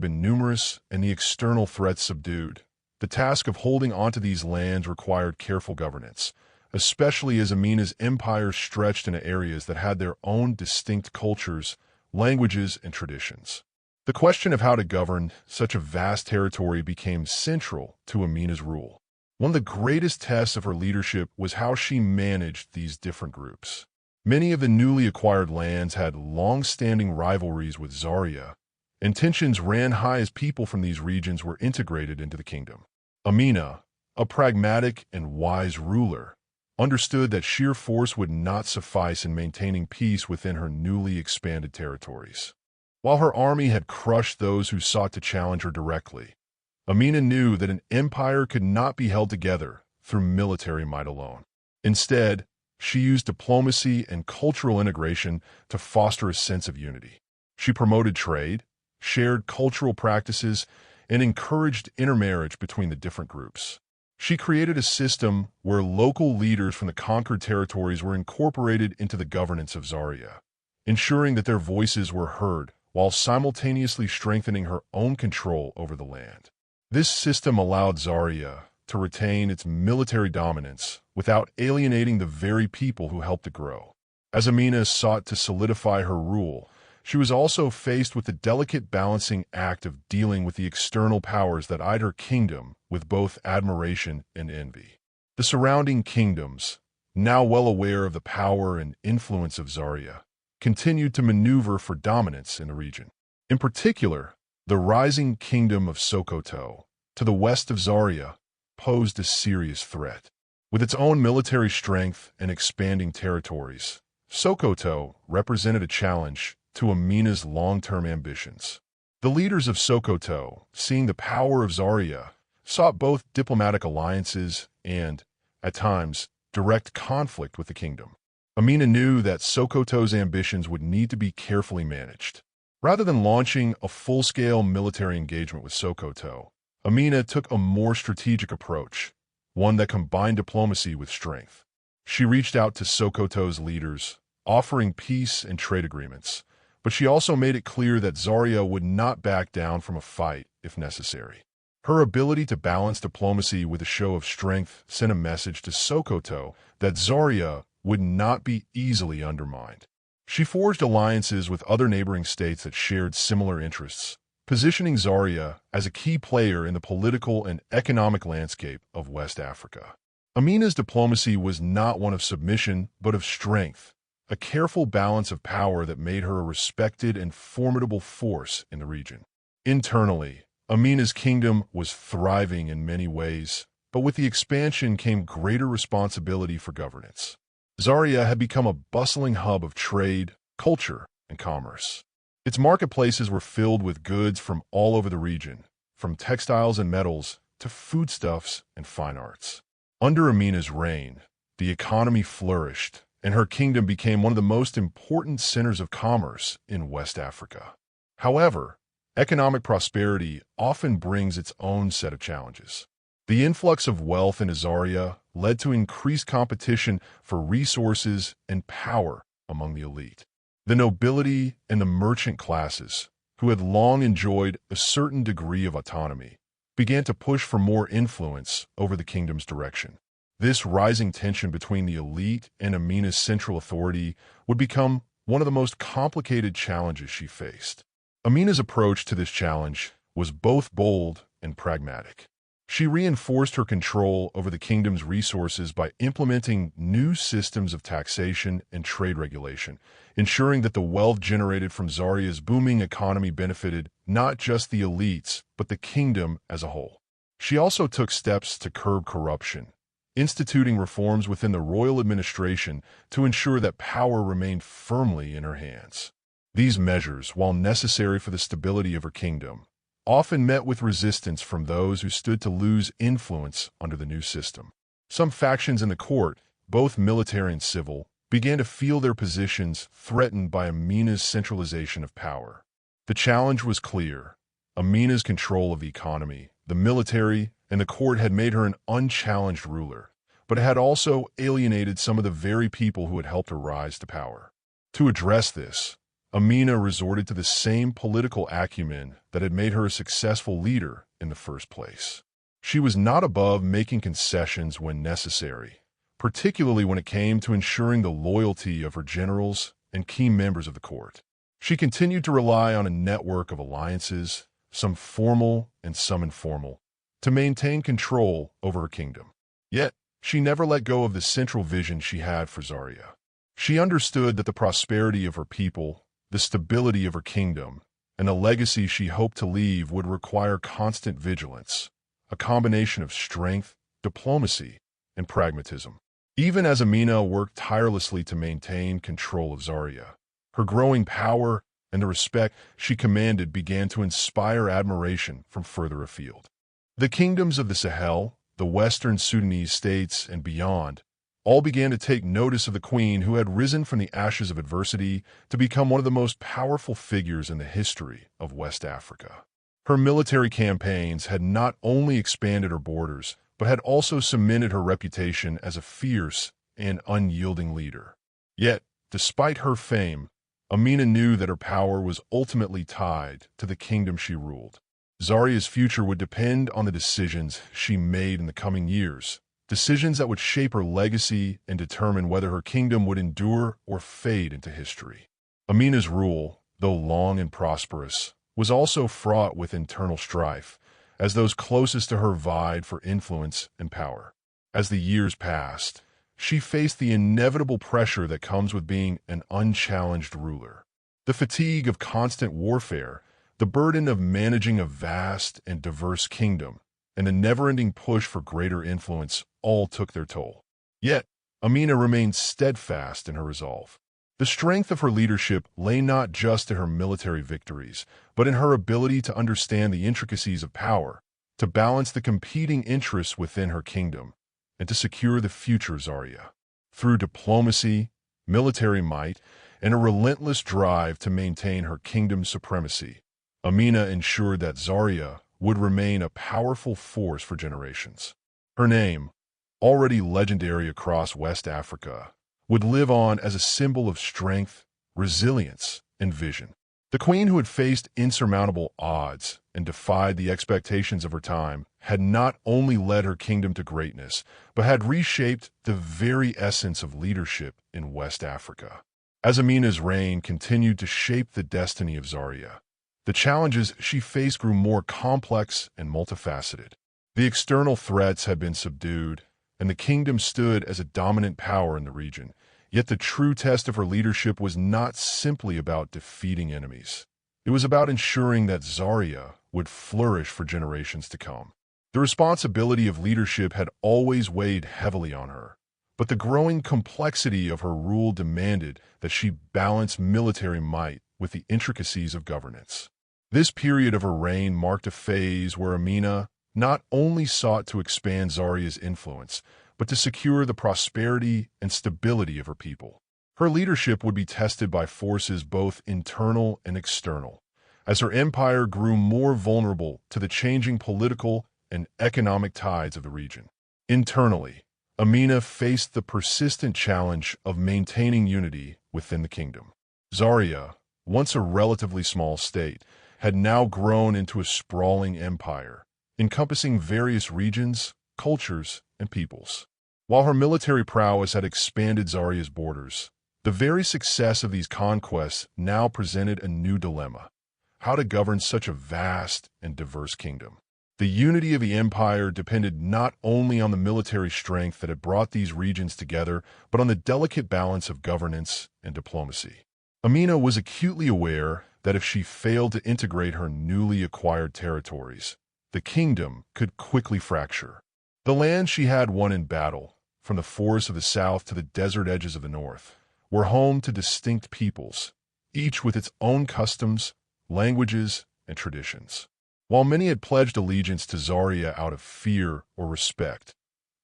been numerous and the external threats subdued, the task of holding onto these lands required careful governance, especially as Amina's empire stretched into areas that had their own distinct cultures, languages, and traditions. The question of how to govern such a vast territory became central to Amina's rule. One of the greatest tests of her leadership was how she managed these different groups. Many of the newly acquired lands had long-standing rivalries with Zaria, and tensions ran high as people from these regions were integrated into the kingdom. Amina, a pragmatic and wise ruler, understood that sheer force would not suffice in maintaining peace within her newly expanded territories. While her army had crushed those who sought to challenge her directly, Amina knew that an empire could not be held together through military might alone. Instead, she used diplomacy and cultural integration to foster a sense of unity. She promoted trade, shared cultural practices, and encouraged intermarriage between the different groups. She created a system where local leaders from the conquered territories were incorporated into the governance of Zaria, ensuring that their voices were heard while simultaneously strengthening her own control over the land. This system allowed Zaria to retain its military dominance without alienating the very people who helped it grow. As Amina sought to solidify her rule, she was also faced with the delicate balancing act of dealing with the external powers that eyed her kingdom with both admiration and envy. The surrounding kingdoms, now well aware of the power and influence of Zaria, continued to maneuver for dominance in the region. In particular, the rising kingdom of Sokoto, to the west of Zaria, posed a serious threat. With its own military strength and expanding territories, Sokoto represented a challenge to Amina's long-term ambitions. The leaders of Sokoto, seeing the power of Zaria, sought both diplomatic alliances and, at times, direct conflict with the kingdom. Amina knew that Sokoto's ambitions would need to be carefully managed. Rather than launching a full-scale military engagement with Sokoto, Amina took a more strategic approach, one that combined diplomacy with strength. She reached out to Sokoto's leaders, offering peace and trade agreements, but she also made it clear that Zaria would not back down from a fight if necessary. Her ability to balance diplomacy with a show of strength sent a message to Sokoto that Zaria would not be easily undermined. She forged alliances with other neighboring states that shared similar interests, positioning Zaria as a key player in the political and economic landscape of West Africa. Amina's diplomacy was not one of submission, but of strength, a careful balance of power that made her a respected and formidable force in the region. Internally, Amina's kingdom was thriving in many ways, but with the expansion came greater responsibility for governance. Zaria had become a bustling hub of trade, culture, and commerce. Its marketplaces were filled with goods from all over the region, from textiles and metals to foodstuffs and fine arts. Under Amina's reign, the economy flourished, and her kingdom became one of the most important centers of commerce in West Africa. However, economic prosperity often brings its own set of challenges. The influx of wealth in Zaria led to increased competition for resources and power among the elite. The nobility and the merchant classes, who had long enjoyed a certain degree of autonomy, began to push for more influence over the kingdom's direction. This rising tension between the elite and Amina's central authority would become one of the most complicated challenges she faced. Amina's approach to this challenge was both bold and pragmatic. She reinforced her control over the kingdom's resources by implementing new systems of taxation and trade regulation, ensuring that the wealth generated from Zaria's booming economy benefited not just the elites, but the kingdom as a whole. She also took steps to curb corruption, instituting reforms within the royal administration to ensure that power remained firmly in her hands. These measures, while necessary for the stability of her kingdom, often met with resistance from those who stood to lose influence under the new system. Some factions in the court, both military and civil, began to feel their positions threatened by Amina's centralization of power. The challenge was clear. Amina's control of the economy, the military, and the court had made her an unchallenged ruler, but it had also alienated some of the very people who had helped her rise to power. To address this, Amina resorted to the same political acumen that had made her a successful leader in the first place. She was not above making concessions when necessary, particularly when it came to ensuring the loyalty of her generals and key members of the court. She continued to rely on a network of alliances, some formal and some informal, to maintain control over her kingdom. Yet, she never let go of the central vision she had for Zaria. She understood that the prosperity of her people, the stability of her kingdom, and the legacy she hoped to leave would require constant vigilance, a combination of strength, diplomacy, and pragmatism. Even as Amina worked tirelessly to maintain control of Zaria, her growing power and the respect she commanded began to inspire admiration from further afield. The kingdoms of the Sahel, the western Sudanese states, and beyond all began to take notice of the queen who had risen from the ashes of adversity to become one of the most powerful figures in the history of West Africa. Her military campaigns had not only expanded her borders, but had also cemented her reputation as a fierce and unyielding leader. Yet, despite her fame, Amina knew that her power was ultimately tied to the kingdom she ruled. Zaria's future would depend on the decisions she made in the coming years, decisions that would shape her legacy and determine whether her kingdom would endure or fade into history. Amina's rule, though long and prosperous, was also fraught with internal strife, as those closest to her vied for influence and power. As the years passed, she faced the inevitable pressure that comes with being an unchallenged ruler. The fatigue of constant warfare, the burden of managing a vast and diverse kingdom, and the never-ending push for greater influence all took their toll. Yet, Amina remained steadfast in her resolve. The strength of her leadership lay not just in her military victories, but in her ability to understand the intricacies of power, to balance the competing interests within her kingdom, and to secure the future Zaria. Through diplomacy, military might, and a relentless drive to maintain her kingdom's supremacy, Amina ensured that Zaria would remain a powerful force for generations. Her name, already legendary across West Africa, would live on as a symbol of strength, resilience, and vision. The queen who had faced insurmountable odds and defied the expectations of her time had not only led her kingdom to greatness, but had reshaped the very essence of leadership in West Africa. As Amina's reign continued to shape the destiny of Zaria, the challenges she faced grew more complex and multifaceted. The external threats had been subdued, and the kingdom stood as a dominant power in the region. Yet the true test of her leadership was not simply about defeating enemies. It was about ensuring that Zaria would flourish for generations to come. The responsibility of leadership had always weighed heavily on her, but the growing complexity of her rule demanded that she balance military might with the intricacies of governance. This period of her reign marked a phase where Amina not only sought to expand Zaria's influence, but to secure the prosperity and stability of her people. Her leadership would be tested by forces both internal and external, as her empire grew more vulnerable to the changing political and economic tides of the region. Internally, Amina faced the persistent challenge of maintaining unity within the kingdom. Zaria, once a relatively small state, had now grown into a sprawling empire, encompassing various regions, cultures, and peoples. While her military prowess had expanded Zaria's borders, the very success of these conquests now presented a new dilemma: how to govern such a vast and diverse kingdom. The unity of the empire depended not only on the military strength that had brought these regions together, but on the delicate balance of governance and diplomacy. Amina was acutely aware that if she failed to integrate her newly acquired territories, the kingdom could quickly fracture. The land she had won in battle, from the forests of the south to the desert edges of the north, were home to distinct peoples, each with its own customs, languages, and traditions. While many had pledged allegiance to Zaria out of fear or respect,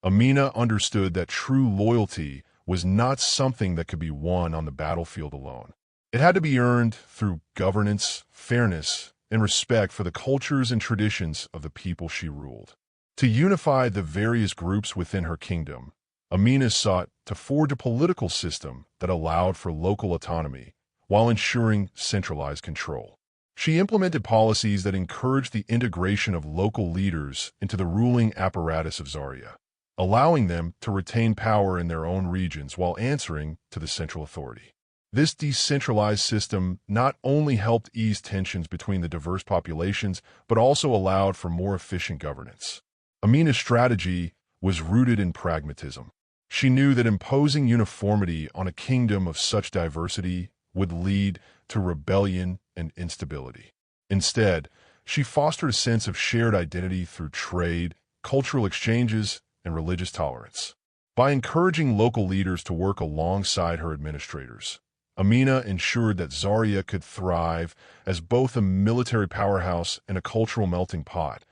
Amina understood that true loyalty was not something that could be won on the battlefield alone. It had to be earned through governance, fairness, and respect for the cultures and traditions of the people she ruled. To unify the various groups within her kingdom, Amina sought to forge a political system that allowed for local autonomy while ensuring centralized control. She implemented policies that encouraged the integration of local leaders into the ruling apparatus of Zaria. allowing them to retain power in their own regions while answering to the central authority. This decentralized system not only helped ease tensions between the diverse populations, but also allowed for more efficient governance. Amina's strategy was rooted in pragmatism. She knew that imposing uniformity on a kingdom of such diversity would lead to rebellion and instability. Instead, she fostered a sense of shared identity through trade, cultural exchanges, and religious tolerance. By encouraging local leaders to work alongside her administrators, Amina ensured that Zaria could thrive as both a military powerhouse and a cultural melting pot,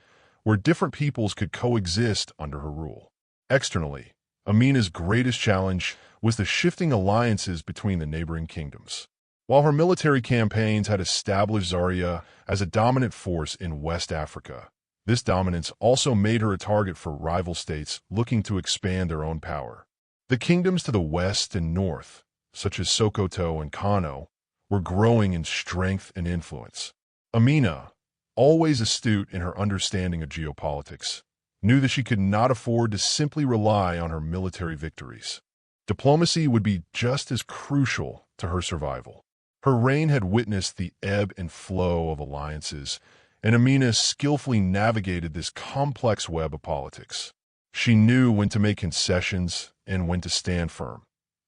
where different peoples could coexist under her rule. Externally, Amina's greatest challenge was the shifting alliances between the neighboring kingdoms. While her military campaigns had established Zaria as a dominant force in West Africa, this dominance also made her a target for rival states looking to expand their own power. The kingdoms to the west and north, such as Sokoto and Kano, were growing in strength and influence. Amina, always astute in her understanding of geopolitics, knew that she could not afford to simply rely on her military victories. Diplomacy would be just as crucial to her survival. Her reign had witnessed the ebb and flow of alliances, and Amina skillfully navigated this complex web of politics. She knew when to make concessions and when to stand firm,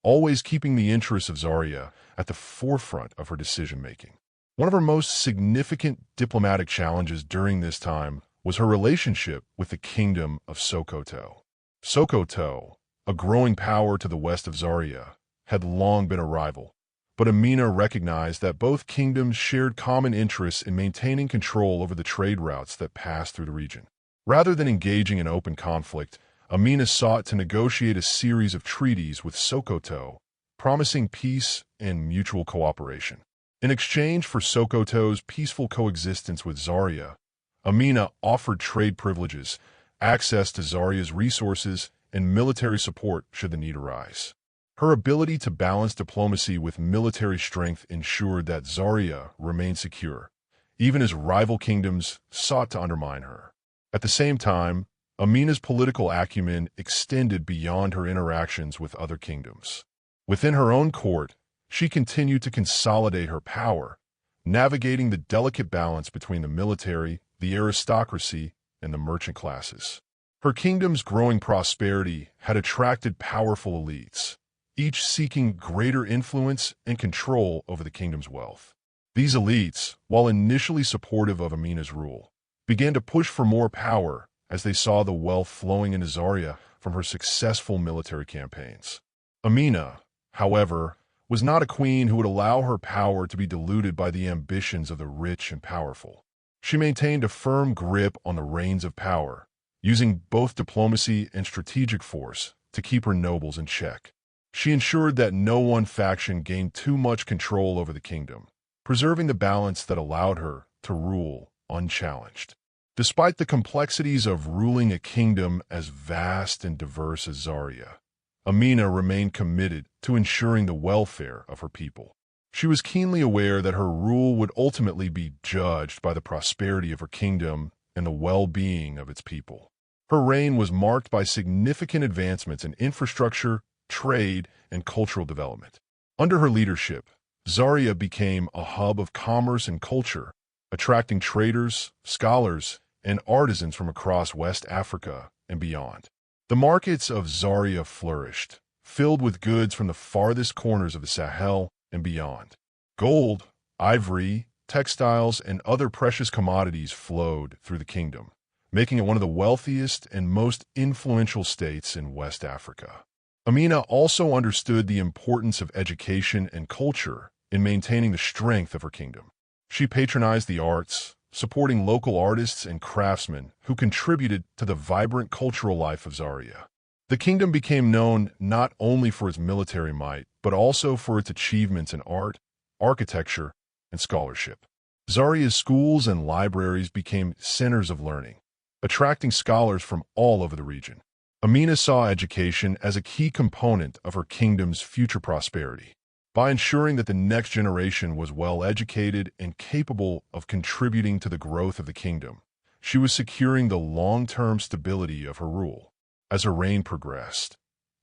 always keeping the interests of Zaria at the forefront of her decision-making. One of her most significant diplomatic challenges during this time was her relationship with the Kingdom of Sokoto. Sokoto, a growing power to the west of Zaria, had long been a rival, but Amina recognized that both kingdoms shared common interests in maintaining control over the trade routes that passed through the region. Rather than engaging in open conflict, Amina sought to negotiate a series of treaties with Sokoto, promising peace and mutual cooperation. In exchange for Sokoto's peaceful coexistence with Zaria, Amina offered trade privileges, access to Zaria's resources, and military support should the need arise. Her ability to balance diplomacy with military strength ensured that Zaria remained secure, even as rival kingdoms sought to undermine her. At the same time, Amina's political acumen extended beyond her interactions with other kingdoms. Within her own court, she continued to consolidate her power, navigating the delicate balance between the military, the aristocracy, and the merchant classes. Her kingdom's growing prosperity had attracted powerful elites, each seeking greater influence and control over the kingdom's wealth. These elites, while initially supportive of Amina's rule, began to push for more power as they saw the wealth flowing into Zaria from her successful military campaigns. Amina, however, was not a queen who would allow her power to be diluted by the ambitions of the rich and powerful. She maintained a firm grip on the reins of power, using both diplomacy and strategic force to keep her nobles in check. She ensured that no one faction gained too much control over the kingdom, preserving the balance that allowed her to rule unchallenged. Despite the complexities of ruling a kingdom as vast and diverse as Zaria, Amina remained committed to ensuring the welfare of her people. She was keenly aware that her rule would ultimately be judged by the prosperity of her kingdom and the well-being of its people. Her reign was marked by significant advancements in infrastructure, trade, and cultural development. Under her leadership, Zaria became a hub of commerce and culture, attracting traders, scholars, and artisans from across West Africa and beyond. The markets of Zaria flourished, filled with goods from the farthest corners of the Sahel and beyond. Gold, ivory, textiles, and other precious commodities flowed through the kingdom, making it one of the wealthiest and most influential states in West Africa. Amina also understood the importance of education and culture in maintaining the strength of her kingdom. She patronized the arts, supporting local artists and craftsmen who contributed to the vibrant cultural life of Zaria. The kingdom became known not only for its military might, but also for its achievements in art, architecture, and scholarship. Zaria's schools and libraries became centers of learning, attracting scholars from all over the region. Amina saw education as a key component of her kingdom's future prosperity. By ensuring that the next generation was well-educated and capable of contributing to the growth of the kingdom, she was securing the long-term stability of her rule. as her reign progressed.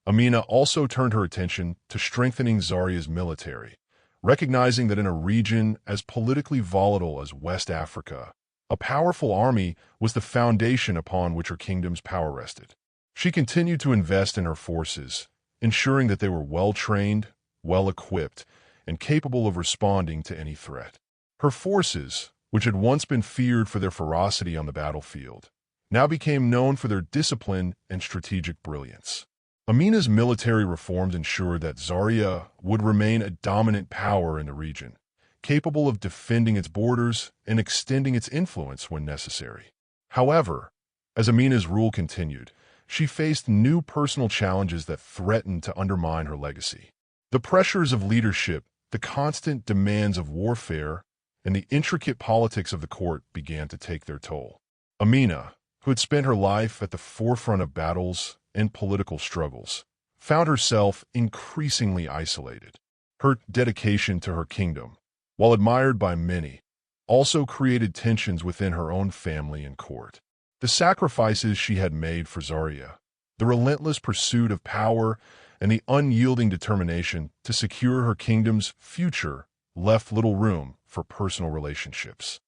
Amina also turned her attention to strengthening Zaria's military, recognizing that in a region as politically volatile as West Africa, a powerful army was the foundation upon which her kingdom's power rested. She continued to invest in her forces, ensuring that they were well-trained, well-equipped, and capable of responding to any threat. Her forces, which had once been feared for their ferocity on the battlefield, now became known for their discipline and strategic brilliance. Amina's military reforms ensured that Zaria would remain a dominant power in the region, capable of defending its borders and extending its influence when necessary. However, as Amina's rule continued, she faced new personal challenges that threatened to undermine her legacy. The pressures of leadership, the constant demands of warfare, and the intricate politics of the court began to take their toll. Amina, who had spent her life at the forefront of battles and political struggles, found herself increasingly isolated. Her dedication to her kingdom, while admired by many, also created tensions within her own family and court. The sacrifices she had made for Zaria, the relentless pursuit of power, and the unyielding determination to secure her kingdom's future left little room for personal relationships.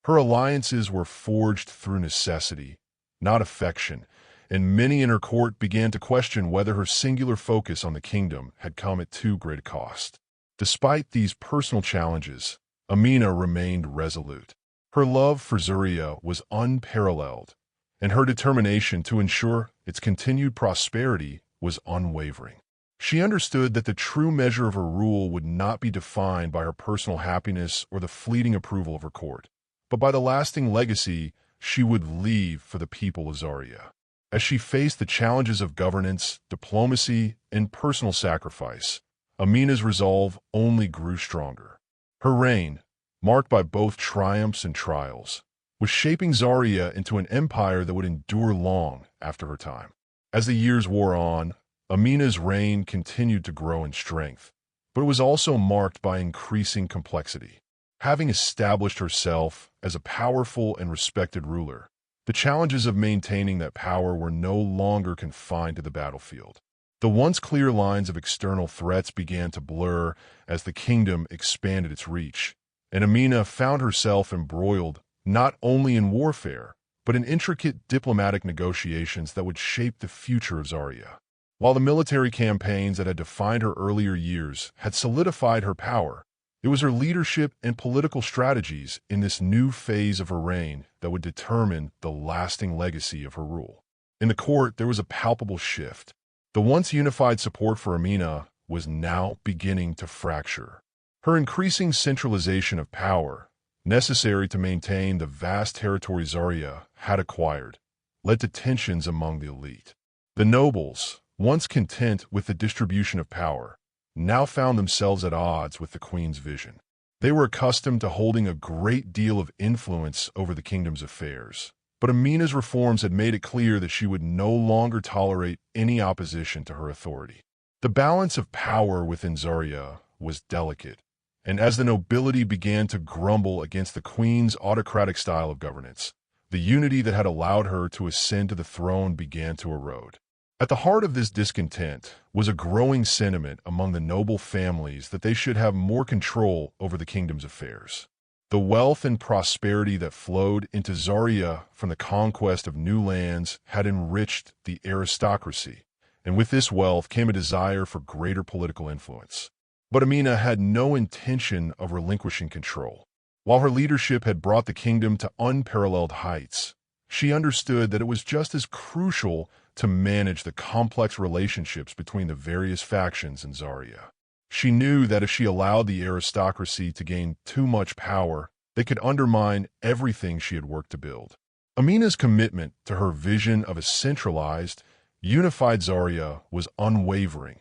Her alliances were forged through necessity, not affection, and many in her court began to question whether her singular focus on the kingdom had come at too great a cost. Despite these personal challenges, Amina remained resolute. Her love for Zaria was unparalleled, and her determination to ensure its continued prosperity was unwavering. She understood that the true measure of her rule would not be defined by her personal happiness or the fleeting approval of her court, but by the lasting legacy she would leave for the people of Zaria. As she faced the challenges of governance, diplomacy, and personal sacrifice, Amina's resolve only grew stronger. Her reign, marked by both triumphs and trials, was shaping Zaria into an empire that would endure long after her time. As the years wore on, Amina's reign continued to grow in strength, but it was also marked by increasing complexity. Having established herself as a powerful and respected ruler, the challenges of maintaining that power were no longer confined to the battlefield. The once clear lines of external threats began to blur as the kingdom expanded its reach, and Amina found herself embroiled not only in warfare, but in intricate diplomatic negotiations that would shape the future of Zaria. While the military campaigns that had defined her earlier years had solidified her power, it was her leadership and political strategies in this new phase of her reign that would determine the lasting legacy of her rule. In the court, there was a palpable shift. The once unified support for Amina was now beginning to fracture. Her increasing centralization of power, necessary to maintain the vast territory Zaria had acquired, led to tensions among the elite. The nobles, once content with the distribution of power, now found themselves at odds with the queen's vision. They were accustomed to holding a great deal of influence over the kingdom's affairs, but Amina's reforms had made it clear that she would no longer tolerate any opposition to her authority. The balance of power within Zaria was delicate, and as the nobility began to grumble against the queen's autocratic style of governance, the unity that had allowed her to ascend to the throne began to erode. At the heart of this discontent was a growing sentiment among the noble families that they should have more control over the kingdom's affairs. The wealth and prosperity that flowed into Zaria from the conquest of new lands had enriched the aristocracy, and with this wealth came a desire for greater political influence. But Amina had no intention of relinquishing control. While her leadership had brought the kingdom to unparalleled heights, she understood that it was just as crucial to manage the complex relationships between the various factions in Zaria. She knew that if she allowed the aristocracy to gain too much power, they could undermine everything she had worked to build. Amina's commitment to her vision of a centralized, unified Zaria was unwavering,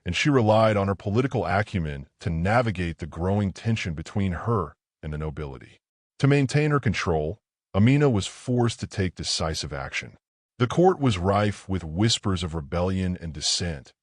and she relied on her political acumen to navigate the growing tension between her and the nobility. To maintain her control, Amina was forced to take decisive action. The court was rife with whispers of rebellion and dissent,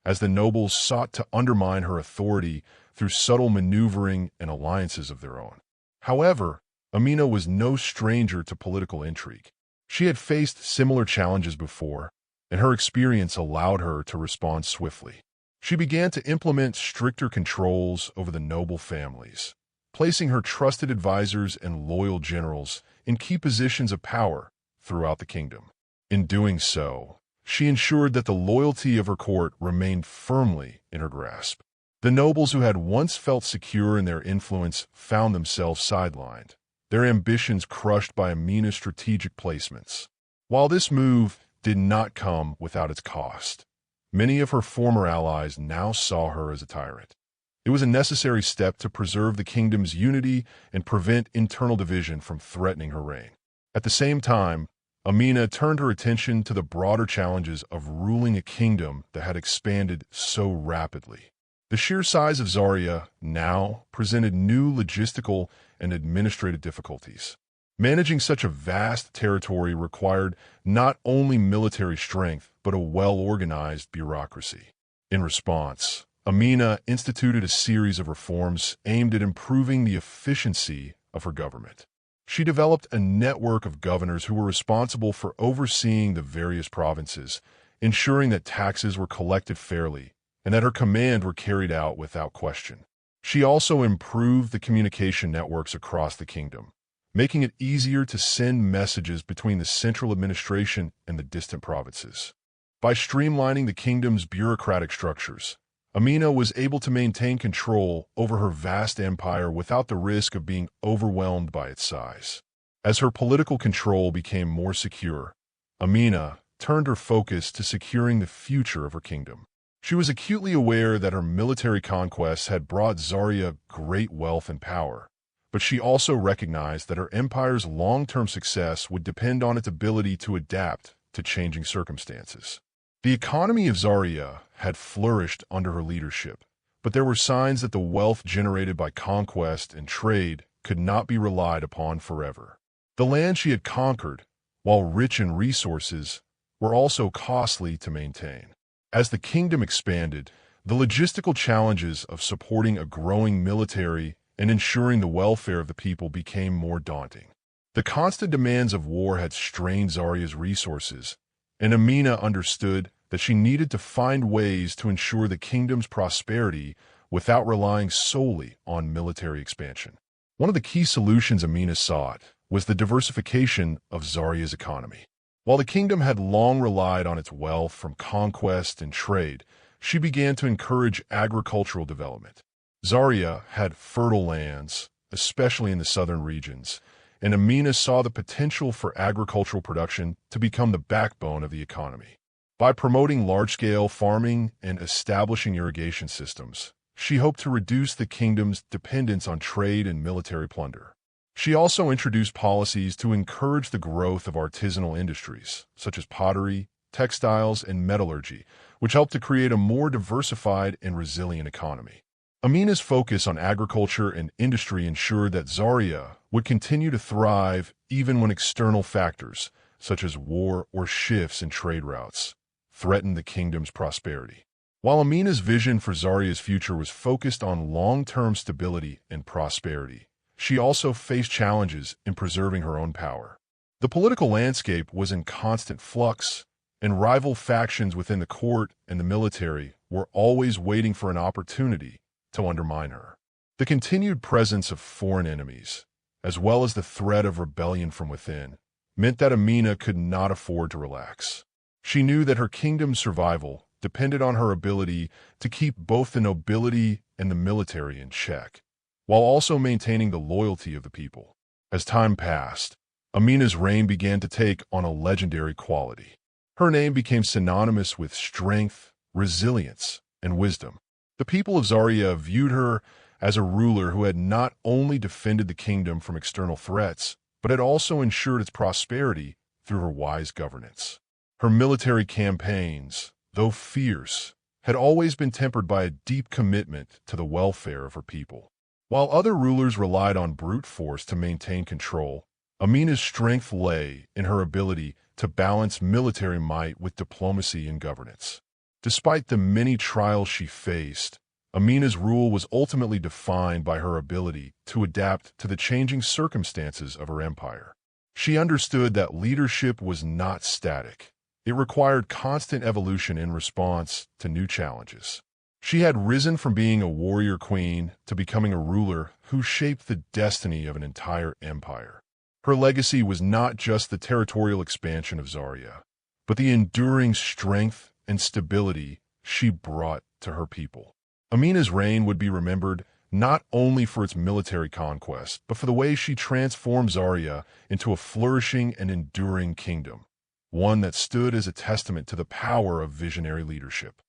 as the nobles sought to undermine her authority through subtle maneuvering and alliances of their own. However, Amina was no stranger to political intrigue. She had faced similar challenges before, and her experience allowed her to respond swiftly. She began to implement stricter controls over the noble families, placing her trusted advisors and loyal generals in key positions of power throughout the kingdom. In doing so, she ensured that the loyalty of her court remained firmly in her grasp. The nobles who had once felt secure in their influence found themselves sidelined, their ambitions crushed by Amina's strategic placements. While this move did not come without its cost, many of her former allies now saw her as a tyrant. It was a necessary step to preserve the kingdom's unity and prevent internal division from threatening her reign. At the same time, Amina turned her attention to the broader challenges of ruling a kingdom that had expanded so rapidly. The sheer size of Zaria now presented new logistical and administrative difficulties. Managing such a vast territory required not only military strength, but a well-organized bureaucracy. In response, Amina instituted a series of reforms aimed at improving the efficiency of her government. She developed a network of governors who were responsible for overseeing the various provinces, ensuring that taxes were collected fairly and that her command were carried out without question. She also improved the communication networks across the kingdom, making it easier to send messages between the central administration and the distant provinces. By streamlining the kingdom's bureaucratic structures, Amina was able to maintain control over her vast empire without the risk of being overwhelmed by its size. As her political control became more secure, Amina turned her focus to securing the future of her kingdom. She was acutely aware that her military conquests had brought Zaria great wealth and power, but she also recognized that her empire's long-term success would depend on its ability to adapt to changing circumstances. The economy of Zaria had flourished under her leadership, but there were signs that the wealth generated by conquest and trade could not be relied upon forever. The land she had conquered, while rich in resources, were also costly to maintain. As the kingdom expanded, the logistical challenges of supporting a growing military and ensuring the welfare of the people became more daunting. The constant demands of war had strained Zaria's resources, and Amina understood that she needed to find ways to ensure the kingdom's prosperity without relying solely on military expansion. One of the key solutions Amina sought was the diversification of Zaria's economy. While the kingdom had long relied on its wealth from conquest and trade, she began to encourage agricultural development. Zaria had fertile lands, especially in the southern regions, and Amina saw the potential for agricultural production to become the backbone of the economy. By promoting large-scale farming and establishing irrigation systems, she hoped to reduce the kingdom's dependence on trade and military plunder. She also introduced policies to encourage the growth of artisanal industries, such as pottery, textiles, and metallurgy, which helped to create a more diversified and resilient economy. Amina's focus on agriculture and industry ensured that Zaria would continue to thrive even when external factors, such as war or shifts in trade routes, threatened the kingdom's prosperity. While Amina's vision for Zaria's future was focused on long-term stability and prosperity, she also faced challenges in preserving her own power. The political landscape was in constant flux, and rival factions within the court and the military were always waiting for an opportunity to undermine her. The continued presence of foreign enemies, as well as the threat of rebellion from within, meant that Amina could not afford to relax. She knew that her kingdom's survival depended on her ability to keep both the nobility and the military in check, while also maintaining the loyalty of the people. As time passed, Amina's reign began to take on a legendary quality. Her name became synonymous with strength, resilience, and wisdom. The people of Zaria viewed her as a ruler who had not only defended the kingdom from external threats, but had also ensured its prosperity through her wise governance. Her military campaigns, though fierce, had always been tempered by a deep commitment to the welfare of her people. While other rulers relied on brute force to maintain control, Amina's strength lay in her ability to balance military might with diplomacy and governance. Despite the many trials she faced, Amina's rule was ultimately defined by her ability to adapt to the changing circumstances of her empire. She understood that leadership was not static, It required constant evolution in response to new challenges. She had risen from being a warrior queen to becoming a ruler who shaped the destiny of an entire empire. Her legacy was not just the territorial expansion of Zaria, but the enduring strength and stability she brought to her people. Amina's reign would be remembered not only for its military conquest, but for the way she transformed Zaria into a flourishing and enduring kingdom, one that stood as a testament to the power of visionary leadership.